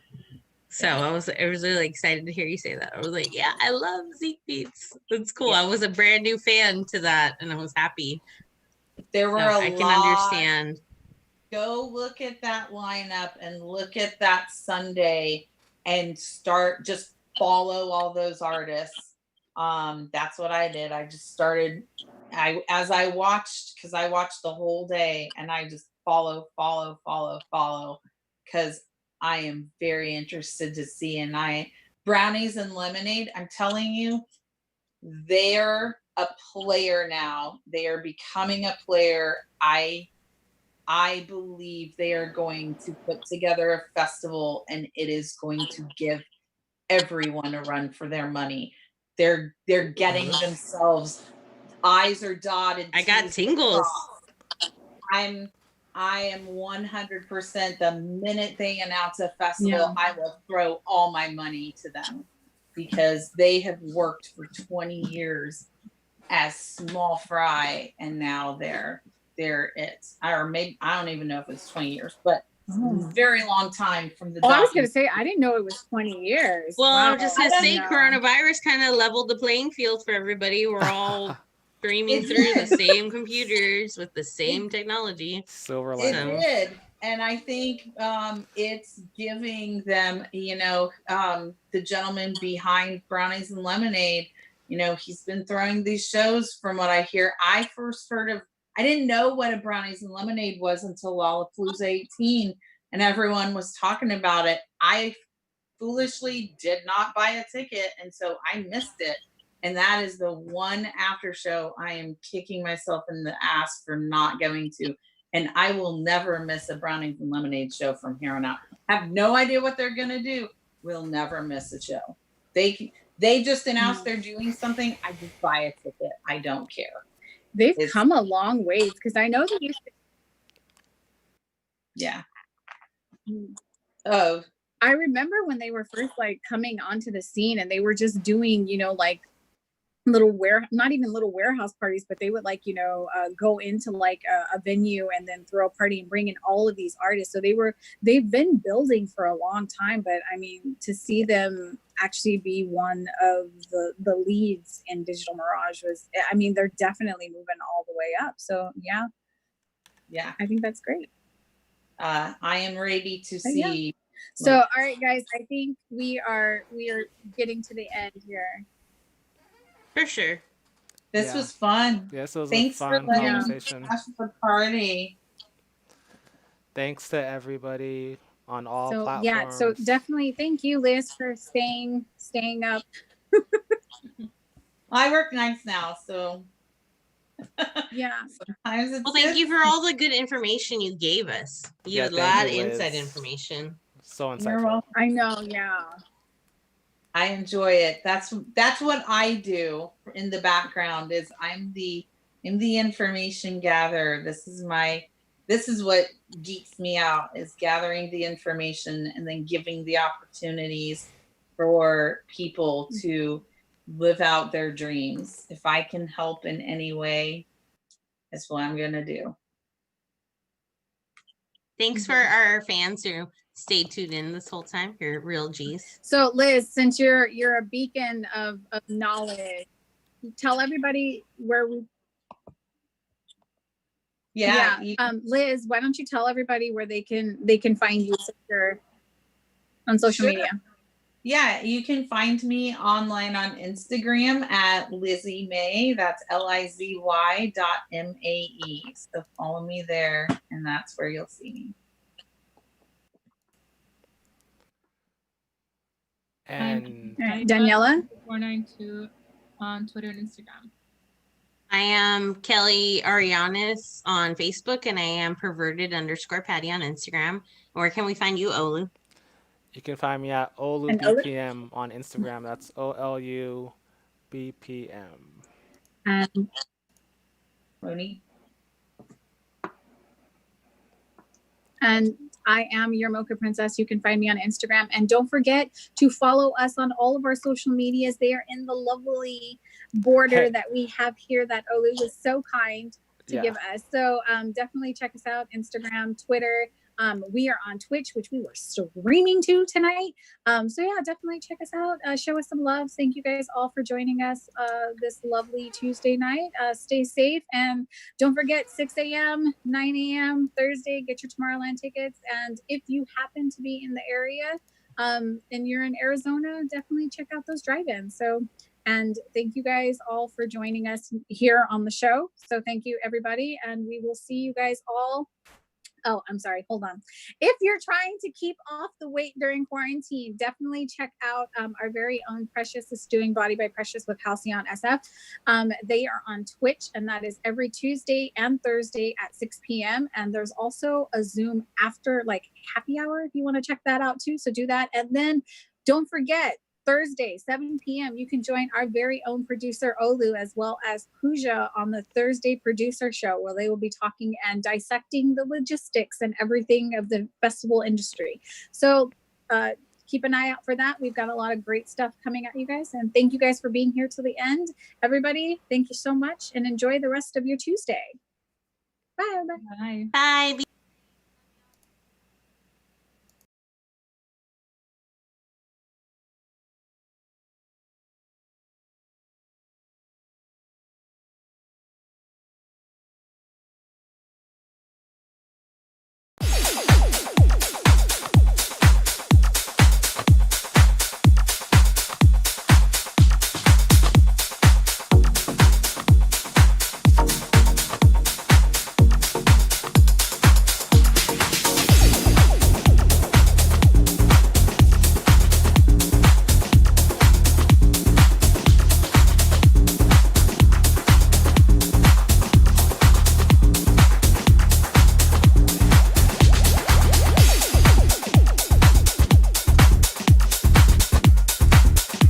So I was really excited to hear you say that. I was like, yeah, I love Zeke Beats. That's cool. I was a brand new fan to that, and I was happy. There were I can understand. Go look at that lineup and look at that Sunday and just follow all those artists. That's what I did. I just started, as I watched, because I watched the whole day, and I just follow, because I am very interested to see. And Brownies and Lemonade, I'm telling you, they're a player now. They are becoming a player. I believe they are going to put together a festival, and it is going to give everyone a run for their money. They're getting themselves, I's are dotted. I got tingles. I am 100%. The minute they announce a festival, I will throw all my money to them, because they have worked for 20 years as small fry, and now they're it. Or maybe, I don't even know if it's 20 years, but very long time from the. I was gonna say, I didn't know it was 20 years. Well, wow. I'm just gonna say, coronavirus kind of leveled the playing field for everybody. We're all streaming through the same computers with the same technology. Silver lining. It did. And I think it's giving them, the gentleman behind Brownies and Lemonade, he's been throwing these shows. From what I hear, I first heard of, I didn't know what a Brownies and Lemonade was until Lollapalooza 18, and everyone was talking about it. I foolishly did not buy a ticket, and so I missed it. And that is the one after show I am kicking myself in the ass for not going to. And I will never miss a Brownies and Lemonade show from here on out. Have no idea what they're going to do. We'll never miss a show. They just announced they're doing something. I just buy a ticket. I don't care. They've come a long ways, because I know they used to. Yeah. Oh. I remember when they were first coming onto the scene, and they were just doing, not even little warehouse parties, but they would go into a venue and then throw a party and bring in all of these artists. So they've been building for a long time, but I mean, to see them actually be one of the leads in Digital Mirage they're definitely moving all the way up. So yeah, I think that's great. I am ready to see. Yeah. So all right, guys, I think we are getting to the end here. For sure. This was fun. Yes, it was Thanks a fun conversation. For party. Thanks to everybody on all platforms. Yeah, so definitely thank you, Liz, for staying up. I work nights now, so yeah. Well, thank you for all the good information you gave us. You had a lot of inside information. So insightful. I know, yeah. I enjoy it. That's what I do in the background. Is I'm the information gatherer. This is what geeks me out, is gathering the information and then giving the opportunities for people to live out their dreams. If I can help in any way, that's what I'm gonna do. Thanks for our fans who stayed tuned in this whole time. You're real G's. So Liz, since you're a beacon of knowledge, tell everybody where we. Yeah. Liz, why don't you tell everybody where they can find you on social media? Yeah, you can find me online on Instagram at Lizzie May. That's LIZY.MAE. So follow me there, and that's where you'll see me. And Daniela? 492 on Twitter and Instagram. I am Kelly Arianis on Facebook, and I am perverted_Patty on Instagram. Where can we find you, Olu? You can find me at And Olu. OluBPM on Instagram. That's OLUBPM. And Roni. And I am your Mocha Princess. You can find me on Instagram. And don't forget to follow us on all of our social medias. They are in the lovely border that we have here that Olu was so kind to give us. So definitely check us out, Instagram, Twitter. We are on Twitch, which we were streaming to tonight. So yeah, definitely check us out. Show us some love. Thank you guys all for joining us this lovely Tuesday night. Stay safe, and don't forget 6 a.m., 9 a.m. Thursday, get your Tomorrowland tickets. And if you happen to be in the area and you're in Arizona, definitely check out those drive-ins. So, and thank you guys all for joining us here on the show. So thank you, everybody, and we will see you guys all. Oh, I'm sorry. Hold on. If you're trying to keep off the weight during quarantine, definitely check out our very own Precious is doing Body by Precious with Halcyon SF. They are on Twitch, and that is every Tuesday and Thursday at 6 p.m. And there's also a Zoom after, like, happy hour if you want to check that out too. So do that. And then don't forget, Thursday, 7 p.m., you can join our very own producer, Olu, as well as Pooja on the Thursday producer show, where they will be talking and dissecting the logistics and everything of the festival industry. So keep an eye out for that. We've got a lot of great stuff coming at you guys. And thank you guys for being here till the end. Everybody, thank you so much, and enjoy the rest of your Tuesday. Bye, everybody. Bye. Bye.